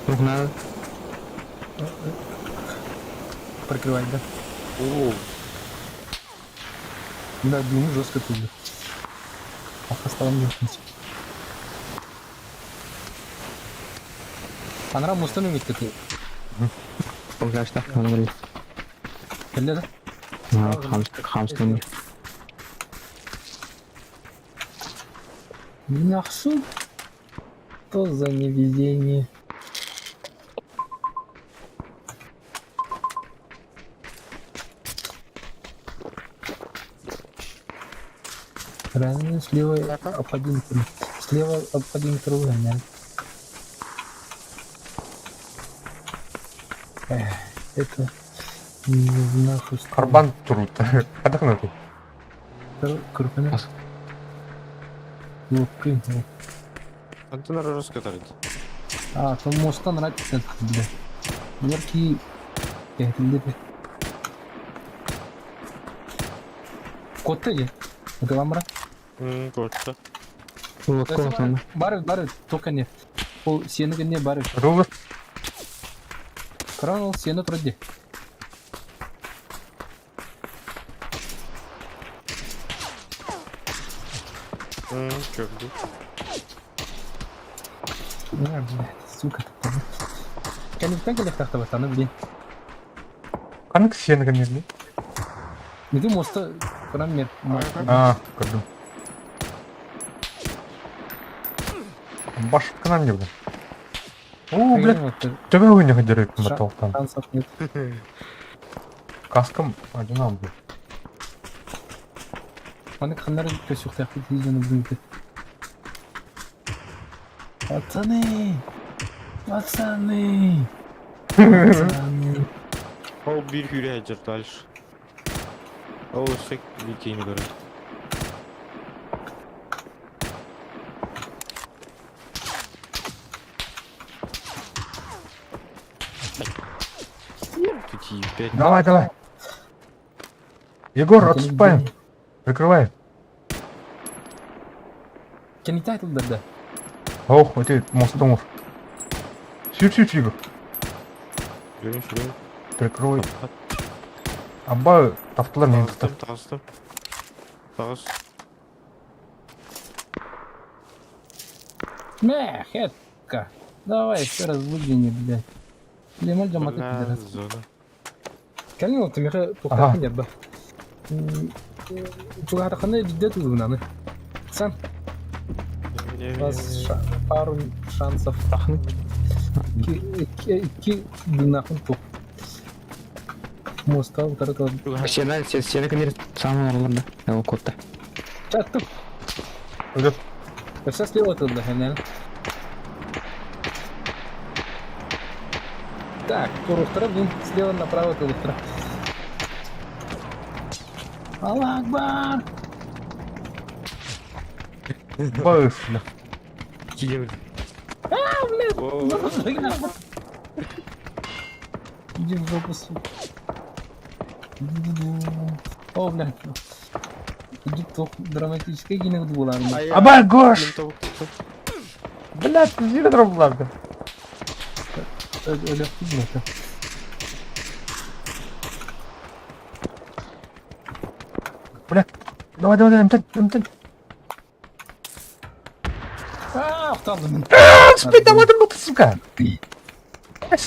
A: Рух надо.
C: Прикрывать, да?
D: О,
C: Да, дым жестко тут. А стало мутить. Анра мустан үмітті ты.
A: Погашта. Надо говорить.
C: Келді, да?
A: Хамстон.
C: Нахсу. Что за невезение? Ранее слева об1. Слева об1 кругом, это не в нашу сторону.
B: Карбан тұру. Қадақ нәті.
C: Крупно. Лупкой.
D: антенна раскатарит.
C: А, там мостан нравится, бля. Яркий. Котта же. Это ламбра.
D: Котта.
A: Колотан.
C: Бары, только не. Ол сені не бары.
B: Рулы.
C: Кран ол сені тұрды.
D: Чёрт.
C: А, блядь, сука. Кәніктен келек тақты бастаны, блин.
B: Қанық сені кәнерлі?
C: Неге мосты кран мер.
B: Көрдім. Баш қынан не бұл? О, блядь, төбе ойны қадерек мұтталықтан.
C: Шансов нет.
B: Каскам одинам бұл.
C: Аны қанлары көсіқ тәқті тезені бүгінгі. Пацаны!
D: О, bir hürece дальше. О, эффект летейни говорю.
B: Давай. Егор, отступаем. Прикрывай.
C: Кәнекті айтылдырды.
B: Ох, өте мостың ұр. Сүйір, Егор.
D: Жүрейін.
B: Прикрывай. Абба, тафтылар мен тұтар.
D: Тағыз.
C: Хетка. Давай, еще раз выгляни, блядь. Лемаль жаматы пидорас.
D: Зона.
C: Кәлін ол түмеқі тоқтақын ябба. Чуғаты қандай бидде тұлығынаны. Сан, пару шансов. Ки дынақын тоқ. Моста ұтары қалды.
A: Сені кәнер самын орылырды. Ол котта.
C: Чаттым.
B: Өдеп.
C: Сейчас слева тылды, хәнәл. Так, Туруктра, блин, слева направо Туруктра. Аллах Акбар!
B: Быстро.
D: Кидем.
C: Иди в жопу, сука. О, блядь. Иди то драматическое кино в двулан.
B: Абай, Гош! Блядь, ты зире дроблады.
C: Öyle yaptın.
B: Блядь, давай, Мтен.
C: Aptaldım.
B: Спидаватым был, сука.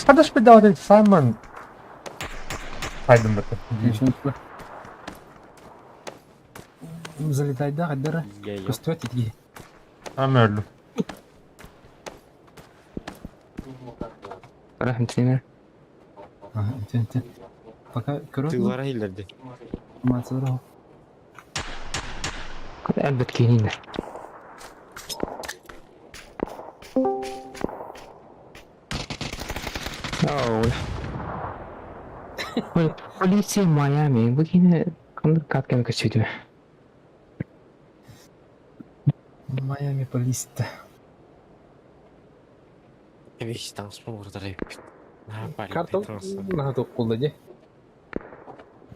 B: Когда спидаватым Саймон. Пойдем это.
C: Залетай да, хаддара.
D: Я ел.
C: Пустят иди.
B: Амерлю.
A: Рахметлиңер.
C: Ага, ты. Пока корот.
D: Тыйлара хилерди.
C: Мацура.
A: Әлбәт кейинер. Полиция Майами. Бugine kandır katken kaçıydı.
C: Майами полиста.
D: Вещи там смотрят.
C: Карту на то кулдаде.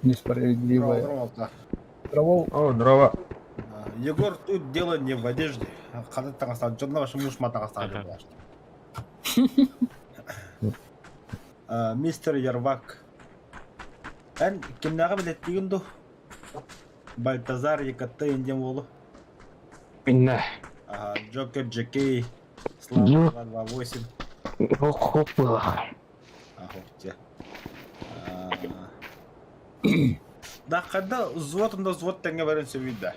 C: Несправедливая.
F: Здорово.
C: Травол.
B: О, дрова.
F: Егор, тут дело не в одежде. Когда ты остался, что на вашем муж мата оставил. Мистер Ярвак. Эн кимнага билеттигин ду? Бальтазар Екатты индем болу.
A: Минна.
F: Джокер Джекей. Слава 228.
A: Хоп было.
F: Охотя. Да, когда взвод тенге верен севида.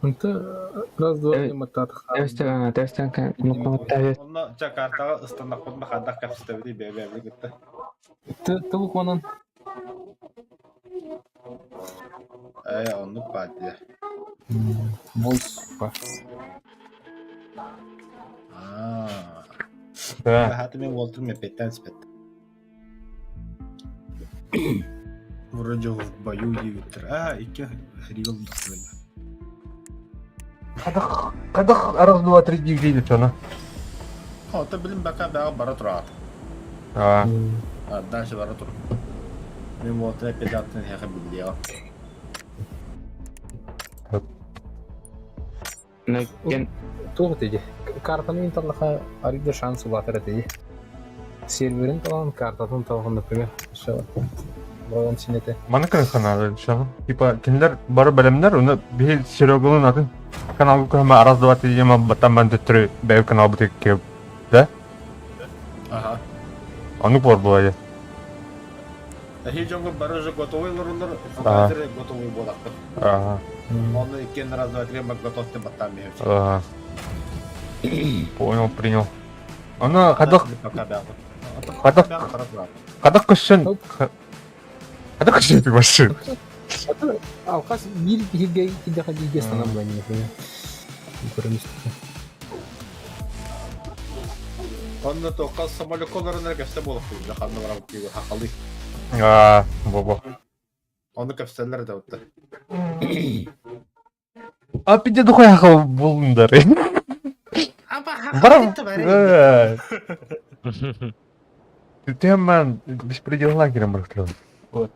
C: Это раз-два
A: Evet.
C: матат.
A: Tersten kan mutlaka
F: Онна Джакартага ыстандак болма хадак капситебиди бебебли гитти.
C: Ты лукманан.
F: Онну падия.
C: Волс.
B: Да.
F: Хаты мен Уолтер мепеттен спет. Вроде в бою егиттер. Икки ригал биттер.
B: Кадах раз, два, три дивлейді чона.
F: Ота билим бака бара турат. Дальше бара тур. Мен Уолтер педаттен хеха билдига.
A: Накен
C: Тух dedi. Kartanı intallaha arıda şansı batır dedi. Serverin falan kartатын талғын, например. Бұраған сенеті.
B: Маныкын каналы чона. Типа, киндер бары бәлемдер, оны бейл Серегалын атын каналға көмі раз, два, три дема баттан бән төттірі бәйі канал бұтек кеп. Да?
F: Ага.
B: Анық бар бұлай.
F: Хиджонго бара уже готовый лорундар.
B: Ага.
F: Фукадер готовый болақпы.
B: Ага.
F: Оны иккен раз, два, три бак готовты баттан бейіп.
B: Ага. Понял, принял. Ана кадак кадак көшсен. Кадак көшсен ти башы.
C: Алқас bir hilge kilde hadiye sanam ben yapıyor. Көріністі.
F: Онны тоққа самолёколарына кәпсі болақпы. Жақанны бара бұқпейді хақалы.
B: Баба.
F: Оны кәпсілер де өтті.
B: Апиде духай хақал болындар. Барам. Ты ман беспредел лагерем раскрыл. Вот.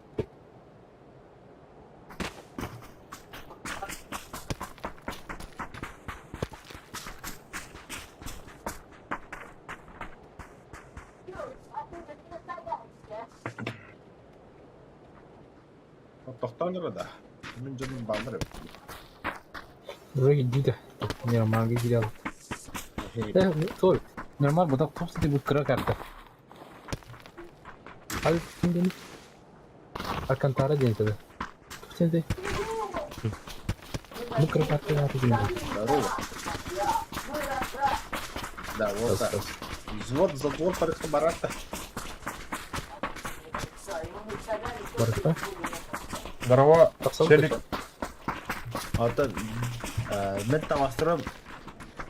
F: Тоқтан ұрады. Мен жөнім балдыр.
C: Buraya gidiyor. Normal gidiyor. Doğru. Normal bu da topsu değil, bu kırak artık. Hadi şimdi Alcantara değil tabi. Şimdi bu kırak artık artık şimdi.
F: Здорово. Да, вот так. Взвод, затвор, порядка барата.
C: Barışta.
B: Здорово.
C: Таксал.
B: Челик.
F: Ата, мен тамастырым.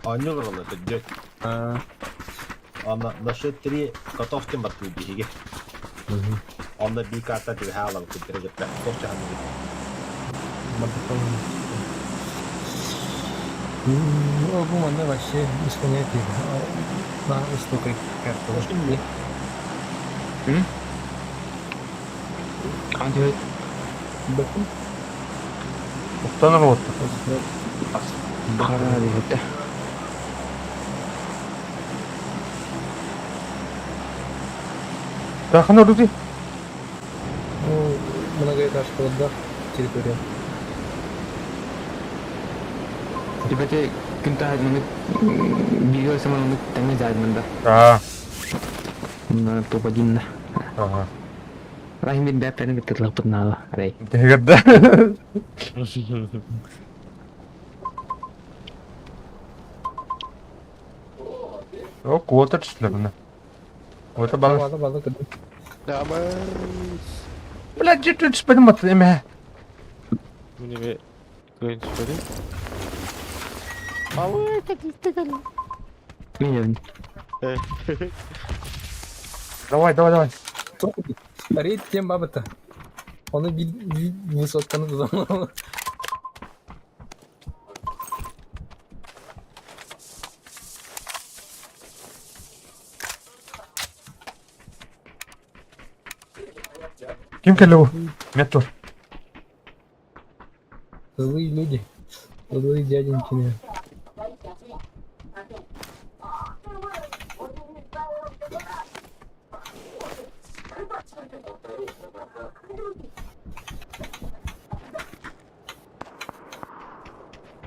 F: Анил ұрылы, дөт. Она насчет 3 котов тем бату биги. Он на биката ты хала в кутере прям тоже ханны.
C: Bu manda вообще исполняет на высокой карте.
A: Анча
C: Bakın.
B: Устаныр отты.
A: бара дегенде.
B: Тахын өрді.
C: Многоэтажка территория.
A: Тибете кинта маны биго sama маны таңа жаймында. На топадинна.
B: Ага.
A: Рахимит бәпәне битерлек бутнала. Арай.
B: Дегерді. О, куота түстілер мұны. Куота балы.
C: Balık.
B: Бля, жеті түспедім баты еме.
D: Bu ne be? Koyun çıkarayım.
A: Мен
B: Давай.
C: Рейд тем бабыта. Onu bir высотканы тузамал.
B: Ким келі бұл? Мет тұр.
C: Злые люди. Злые дяденькины.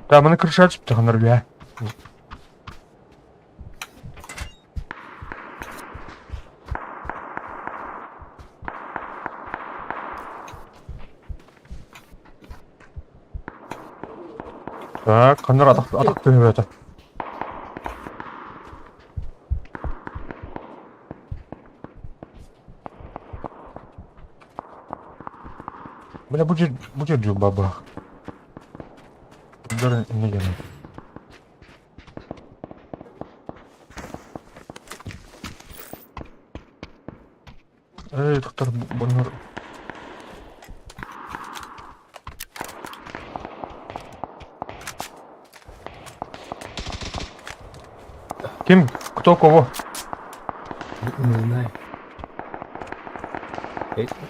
B: Да, мұны крыша түсіп тұғыныр бе. Так, қаныр атақ төне бәті. Бля, бұл жер жоқ баба. Dur ne gelin. Doktor bunlar. Kim? Кто кого?
C: Не знаю.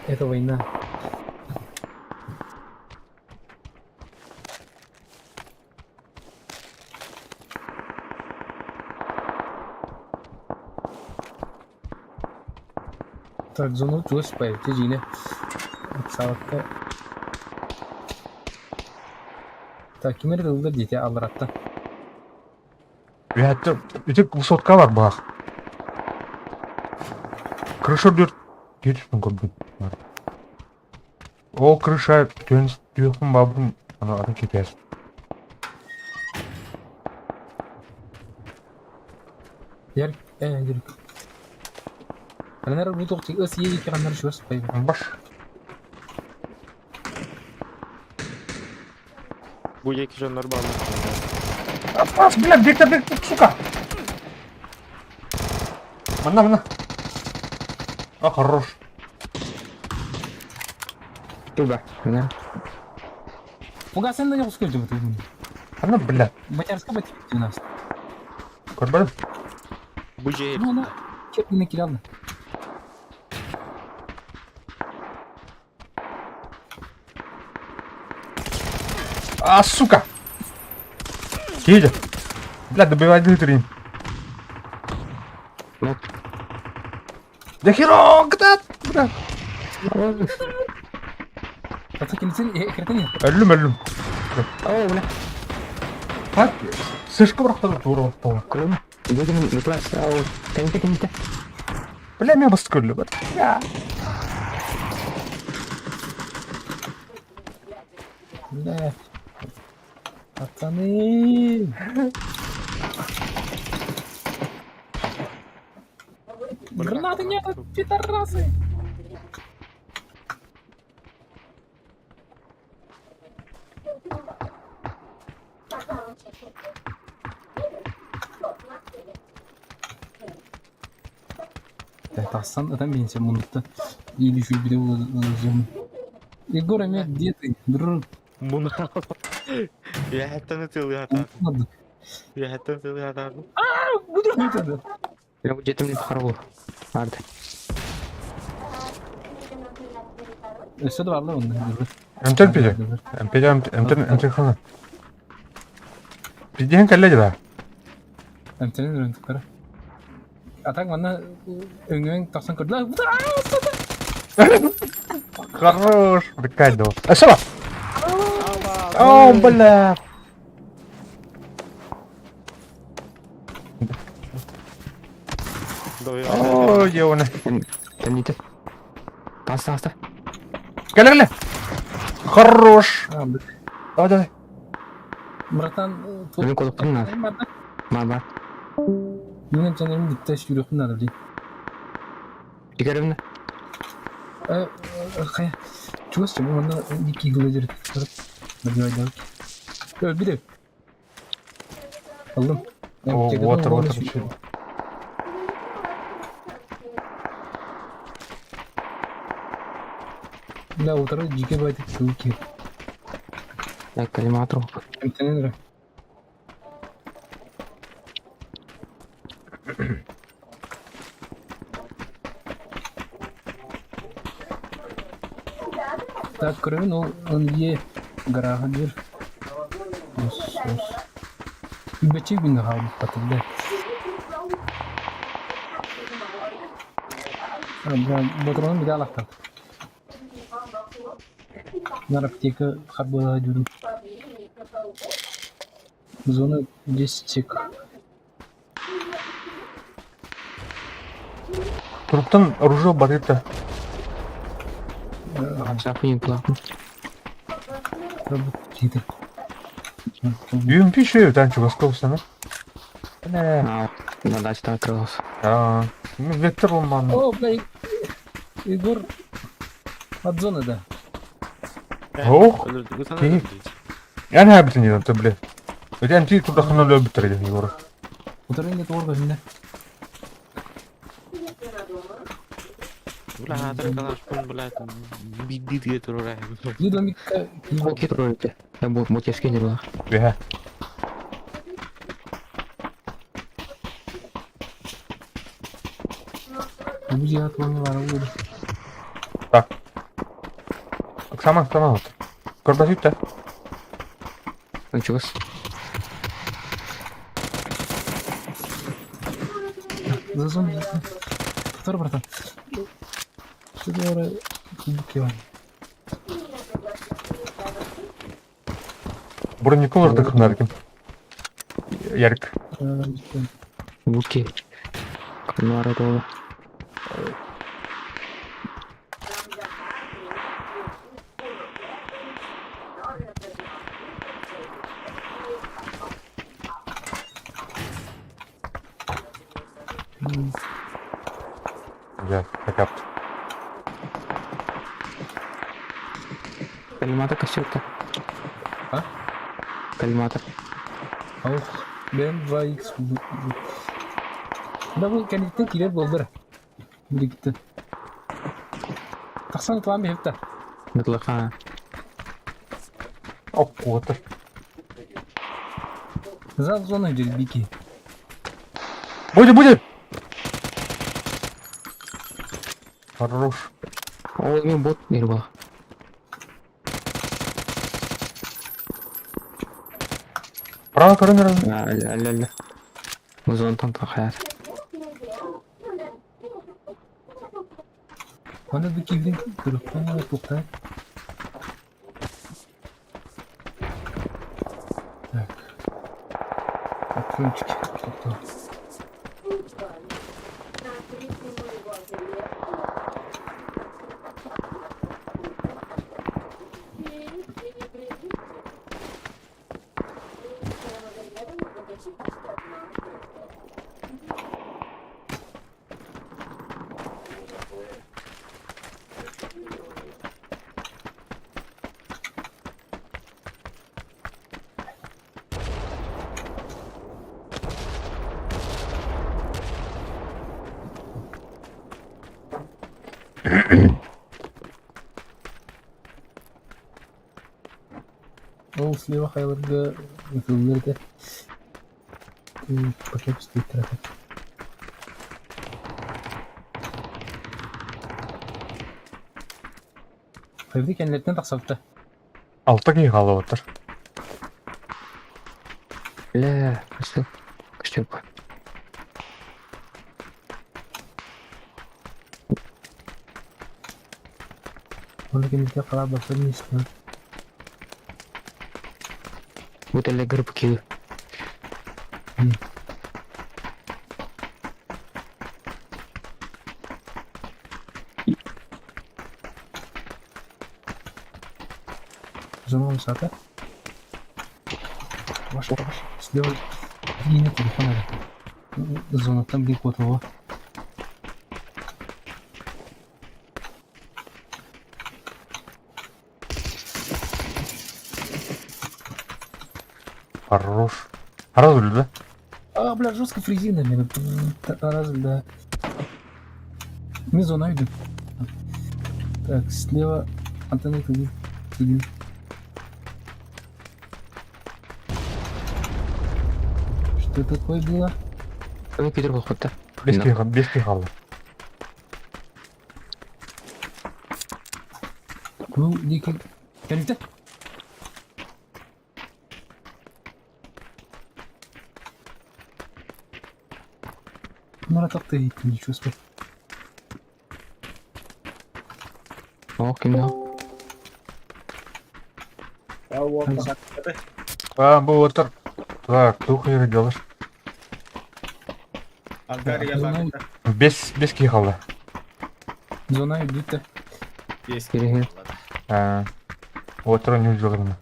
C: Это война. Так, зону чугас пайды жине. Сабатта. Так, кимер кылды дете алыратта.
B: Вятте, ütек высотка бар бақ. Крыша дört. Geçmiş gördüm. O крыша diyorsun babam ana hareket et.
C: Yer, yürü. Ana bu doktor ıs yedi ki kanlar şuas payı.
B: Baş.
D: Bu iki canları bağlı.
B: Бас, блядь, бек, сука. Мана. А, хорош.
A: Туба.
C: Пуга sen de yok sıkıntı bu tüm.
B: Ана, блядь.
C: Maçarska batı у нас.
B: Көрбедім.
D: Bu cehil.
C: Ну, она чекни кидал.
B: А, сука. Едет. Блядь, добивай дытрин.
A: Ну.
B: Да херок, да, блядь.
C: Пацаки, sen ekranı.
B: Ölüm.
A: О, бля.
B: Bak, sıçkı bıraktı doğru ortaya.
A: Кулем. Идём на класс. Ау. Тәңке.
B: Бля, меня басты көрді, бәт. Я.
C: Да. Пацаны. Гранаты нет, пидорасы. тассан атан бенсе мунутта или şu bir de uzun. Igor emek diye durur.
D: Bunu ya hatta tığlı hata.
C: Olmadı.
D: Ya hatta tığlı hata.
C: Bu da ne tadı?
A: Я вот жетимди карабу. Арда.
C: Ösede var lan onda.
B: Эмтен пиже. Эмтен хана. Пиден келле жада.
C: Emtenin röntükleri. Atak bana öngüven taksan kırdılar.
B: Хорош. Рикардо. Ашала. О, бля. О, ёна.
A: Темните. Таста.
B: Келе. Хорош. Давай.
C: Bıraktan
A: Benim koduklarım var. Var.
C: Yine canım gitti şu yürüyüşün adı değil.
A: Diğerimde.
C: Kaya. Çok istiyorum onda iki güledir. Hadi haydi. Bir de. Aldım.
B: О, вот.
C: Да, утро дикие байты чуки.
A: Я коллиматору.
C: Emtenin Так, кроме, он е гаражир. Бечик bin daha patladı. Ben motorunu bir daha laktım. Нарабтека хаббала дюрüm. Zona 10 çek.
B: Труптан оружие бар еді.
A: Шахуин плахну.
C: Жиді.
B: UMP еще танчик осколся, ну?
A: На даче открылся.
B: Ну, вектор он,
C: О, бля, Игор от зоны, да.
B: Ох,
D: Öldürdük. Sana
B: iyi.
D: öldürdük.
B: Я не объяснил, ты, блядь. У тебя антик туда хана любит, Егор.
C: Утренний торга şimdi.
D: Ulan arkadaş bunu bile bildi diye durur ya.
C: Yılan bir
A: Волки троллите. Я буду мотивский не было.
B: Бега.
C: bu cihat var var olur.
B: Так. Сама вот. Корпозит-то.
A: Ну чего с?
C: За зону. Tutar bırakın. Şuraya oraya bir var.
B: Бронником ұрдық нарким. Ярик.
A: Вуки. Канара долу.
B: Я хотя бы.
A: Коллиматор кассетка.
C: А?
A: Коллиматор.
C: Oh, ben Vix. Da bu kendisi kiler boldur. Biri gitti. Taksan tamam bir hafta.
A: Надлаха.
B: О, вот.
C: За зону gidiyor biki.
B: Будет! Хорош.
A: Ол мен бот нерва.
B: Право корнера.
A: Ля. Музон там hayat.
C: Bana bir kibrin kırıktan toplar. Так. Патрончики. Что-то. Ол слева хайларга өтөөлөрдө пакет стоит трафик. Хайвди кенлерден таксалты.
B: Алты кей қалып отыр.
A: Ле, күштеп бар.
C: Оны кенлерге калап бакыр несін.
A: Өтеле кіріп кеу.
C: Зону саты. Баш. Слева линия телефона. Зона там где код.
B: Хорош. Раз өлді, да?
C: А, бля, жестко фрезинами. Раз, да. Мы зона идем. Так, слева антенна туда. Что такое было?
A: Оны кетер болқытта.
B: Бес кей қалды.
C: Ну, некий... Кәлді? Нұра тапты ейтін, ничего спай.
A: О, кімді?
B: Бұл отыр. Так, тух ері делаш.
F: Ангария багта.
B: Бес кей қалды.
C: Зона идет.
A: Кереге.
B: Отыр не өзгірді.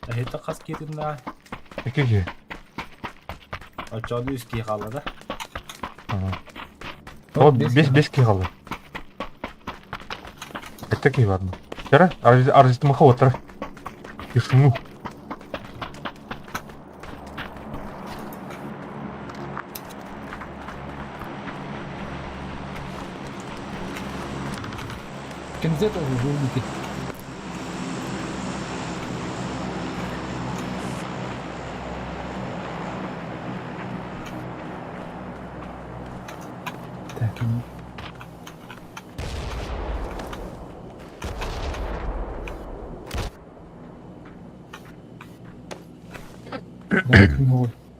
F: Это қас кетімді.
B: Екі кей.
F: Очоды үске қалады.
B: О, бес кей қалды. Әтті кей барды. Жара, арзитті мұқа отыр. Ешіну.
C: Кәлді тоже жолдики. Так, ну,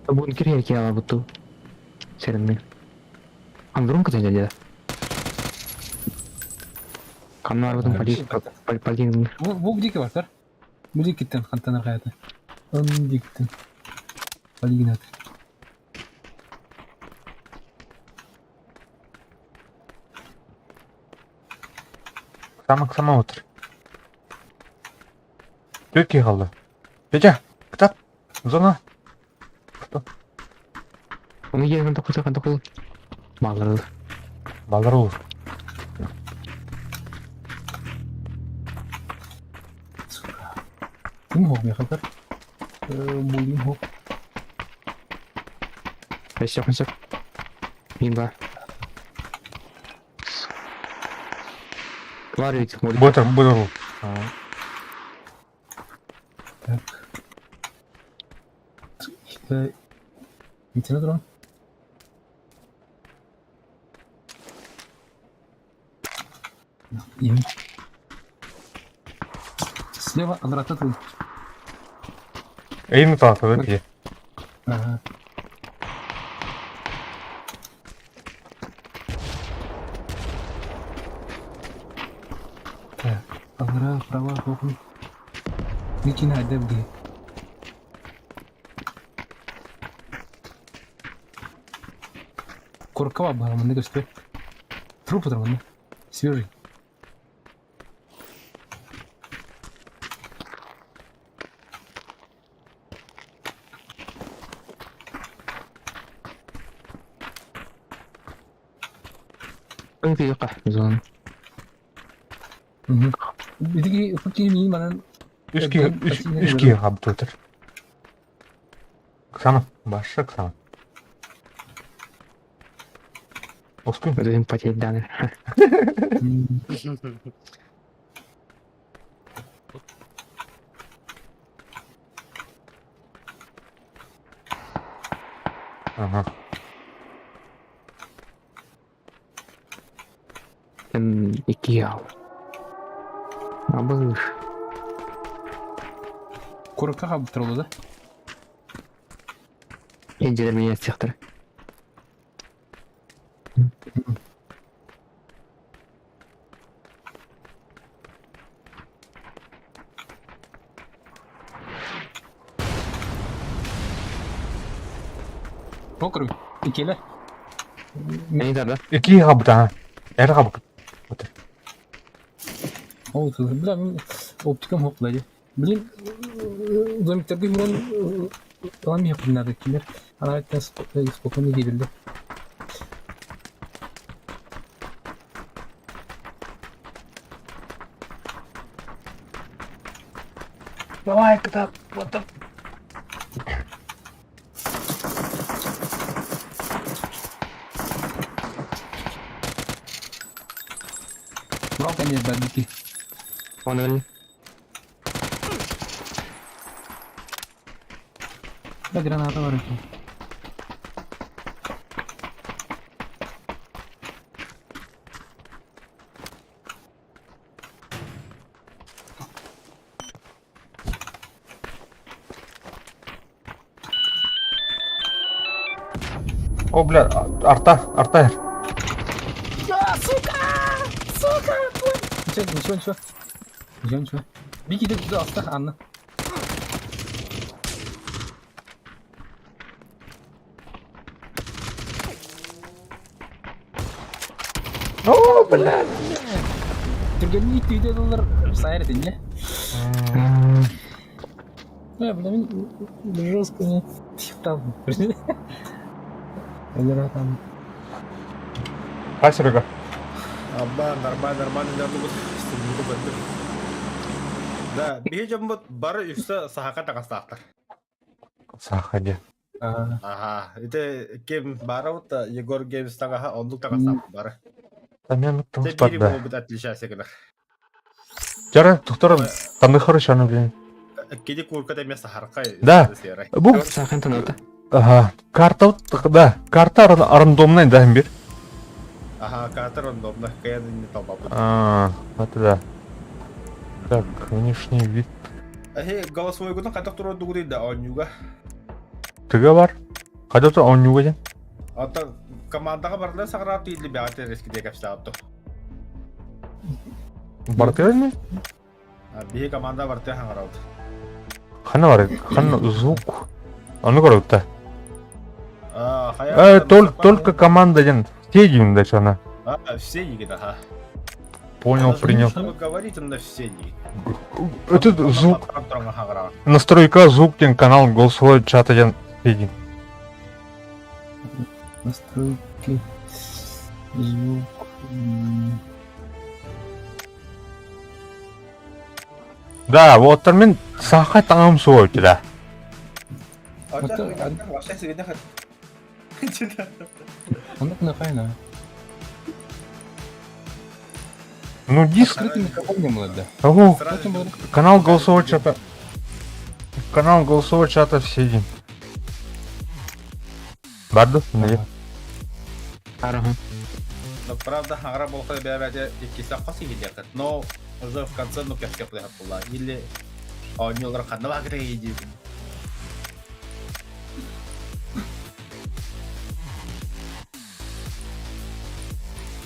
A: Бүгін кереге ке ала бұтту. Серінмен. Андырун кітен жәледі. Камна арбудың полигін.
C: Бұл где бар, тар? Бұл кеттен қантанар қаяты. Он кеттен. Полигинат.
B: Сама отыр. Төрт кей қалды. Петя, кітап. Зона.
A: Оны ерін тоқыл. Малырылды.
B: Балдар olur.
C: Кім хоқ мен қалтар? Бұл хоқ.
A: Қайсық. Мен бар. Var ведь, Мурик.
B: Бұтыр.
C: Так. Нитіне тұрған? Им. Слева Андрата твой.
B: Эйні талқы, да,
C: Ага. Так, Андра, права, хокун. Никина ada begini. Коркава барамын не göster. Труп отырмын. Свежий.
A: Öyle yok ahmizon.
C: Бидиги футки ми манан
B: Үш кей қабыт отыр. Қысамын, басшы қысамын. Оскун.
A: Өзүм потелданыр.
B: Ага.
A: Iki al. Абы.
C: Коракка кабып турулу да.
A: Энжелер меня сектор.
C: Округ. Икеле.
A: Не да.
B: İki kabut ha. Her kabut.
C: Ол бля, мен оптикам хоплайды. Блин, домиктерге мен там япын надо килер. Ана айтты спокойно дебилди.
B: Давай, когда вот так.
C: Брал конец бандики.
A: Он өлі.
C: Да граната бар екен.
B: О, бля, арта.
C: Ничего. Беги, да, оставь Анна.
B: О, бля.
C: Түргенін ит үйде доллар сайыр едің, не? Бля, мен жестко не типтал. Элератан.
B: Хай, Серега.
F: Абба, нормально, не могу бәттір. Да, бейе жамбыт бары үсті сахақа тағастақтыр.
B: Сахаде.
F: Ага, это кем бары ұтта Егор Геймс тағаға ондық тағастақтыр бары.
B: Тамян
F: Те
B: тыңспат
F: бири
B: бә.
F: болу бұт әтлішәсе кілер.
B: Жара, туқтар, таңды хорошо, аны білейін.
F: Кеде көркет емес сахарқай.
B: Да. Бұл,
A: Сахан танаута.
B: ага, карта, да, карта рандомнай дайым бер.
F: Ага, катер рандомда, каяды не толба бұд.
B: Это да. Так, внешний вид.
F: Ахе, голосовой күдің қайтақ тұру дүгу дейді, онюға.
B: Тыга бар. Қайда тұр, он юга ден?
F: Ата командаға барлар сағырап дейді бәғаты рескіде кәпсі
B: Бартер mi?
F: Бейі команда бартер хаңырауды.
B: Хана бар, хана звук. Onu көрөтті.
F: Хая...
B: Только команда ден. Стедиум да что она.
F: Все егет, ага.
B: Понял, принял.
F: Что вы говорите, на все егет.
B: Этот звук. Настройка звук ден канал голосовой чата ден. Стедиум.
C: Настройки. Звук.
B: Да, вот термин сахай таңам суой да.
C: Ондық нақайна.
B: Ну диск.
C: Скрытый микрофон не было, да.
B: Ого,
C: Потім буде.
B: канал голосовой чата. Канал голосовой чата в Стедиум. Барды? Не.
A: Арага.
F: Но правда, хагра болха бәбәде иккисақ қасы елдерді. Но уже в конце, ну, кәпке құлайға бұла. Или они олар қанна бағыра еді.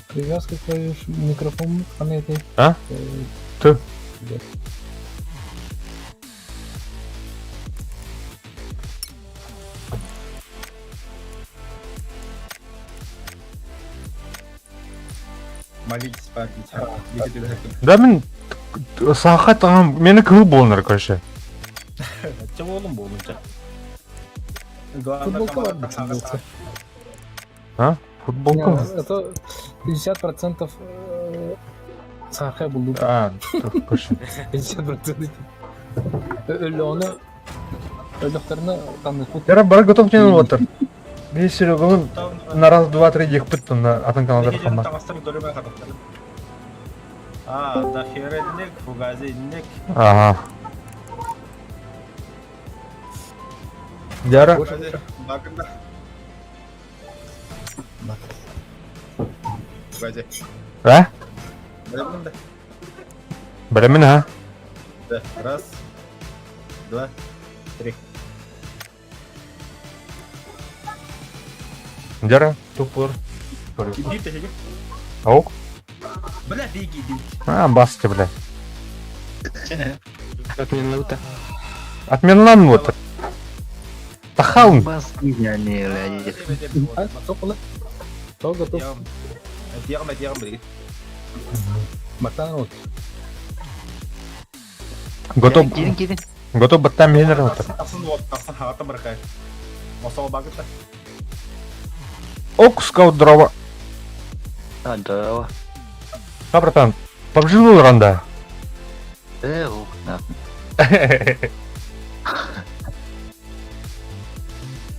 C: Привязка клавиш микрофон на этой.
B: А? Ты?
C: Да.
F: Молитесь, падите.
B: Да мен сахай таңам мені кіл болыныр көрші.
F: Че болым болынша?
C: Футболка var mı? Футболка.
B: А? Футболка мı?
C: Это 50% сахай buldu.
B: А, көрші.
C: 50% öyle onu öldüklerini tanıdık.
B: Яра бара готов не отыр. Мен Сереганың На раз, два, три, ехпыт, на атын каналдар
F: Нехи
B: қама.
F: тағастыры көріме қатақтары. Дахиренник, фугазинник.
B: Ага. Дяра.
F: Багында. Фугази.
B: А?
F: Білемін де.
B: Білемін, а?
F: Да. Раз, два, три.
B: Дяра. Тупыр.
F: Иди ты, иди.
B: Аук.
F: Бля, беги, иди.
B: А, басты, бля.
A: Отменлаута.
B: Отменлан вот. Тахаун.
G: Баскиняне,
C: А, соқылы. Сол готов.
F: Тиягым, білген.
C: Баттан от.
B: Готов.
G: Келин.
B: Готов баттан менер отыр.
F: Тасын хағаты бірқай. Осал багыта.
B: Ок, скаут дрова.
G: А, да.
B: Ха, братан. Побжил ранда.
G: Ух, на.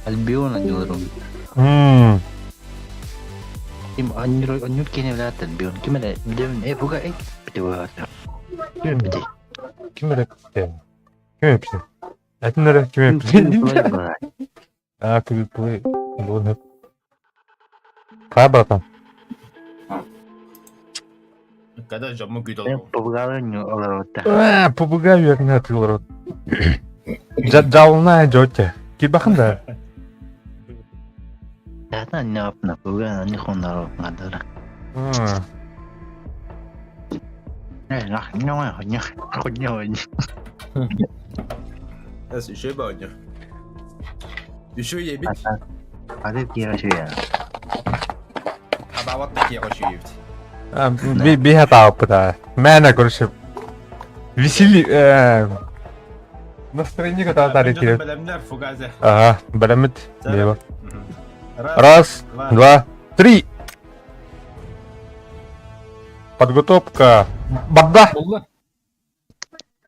G: Альбион анюрум. Им анюр кене влят альбион. Кимеле, бидем фуга битева. Ким бите.
B: Кимерек. Кимерек. Әтінері кимерек. А, кімі плей. Болды. Қай, братан?
F: Когда жамы күйді
G: Мен
F: алып.
G: побугаланю оларота.
B: Попугай верне атылыр. Жалына жоте. Кел бақында.
G: Тата не апна побугалана не хондаро гадара. Ходня.
F: Әс үші ба өне. Үші ебіт.
G: Ады кирашуя.
F: Абаватта кеға үші ебіт.
B: Би хата опыта. Мәна көршіп. Весели... Настроение ката атары керет.
F: Білемдер, фугази.
B: Ага, білемет. Дева.
F: Раз,
B: Раз, два, три. Подготовка. Бадда.
C: Болла.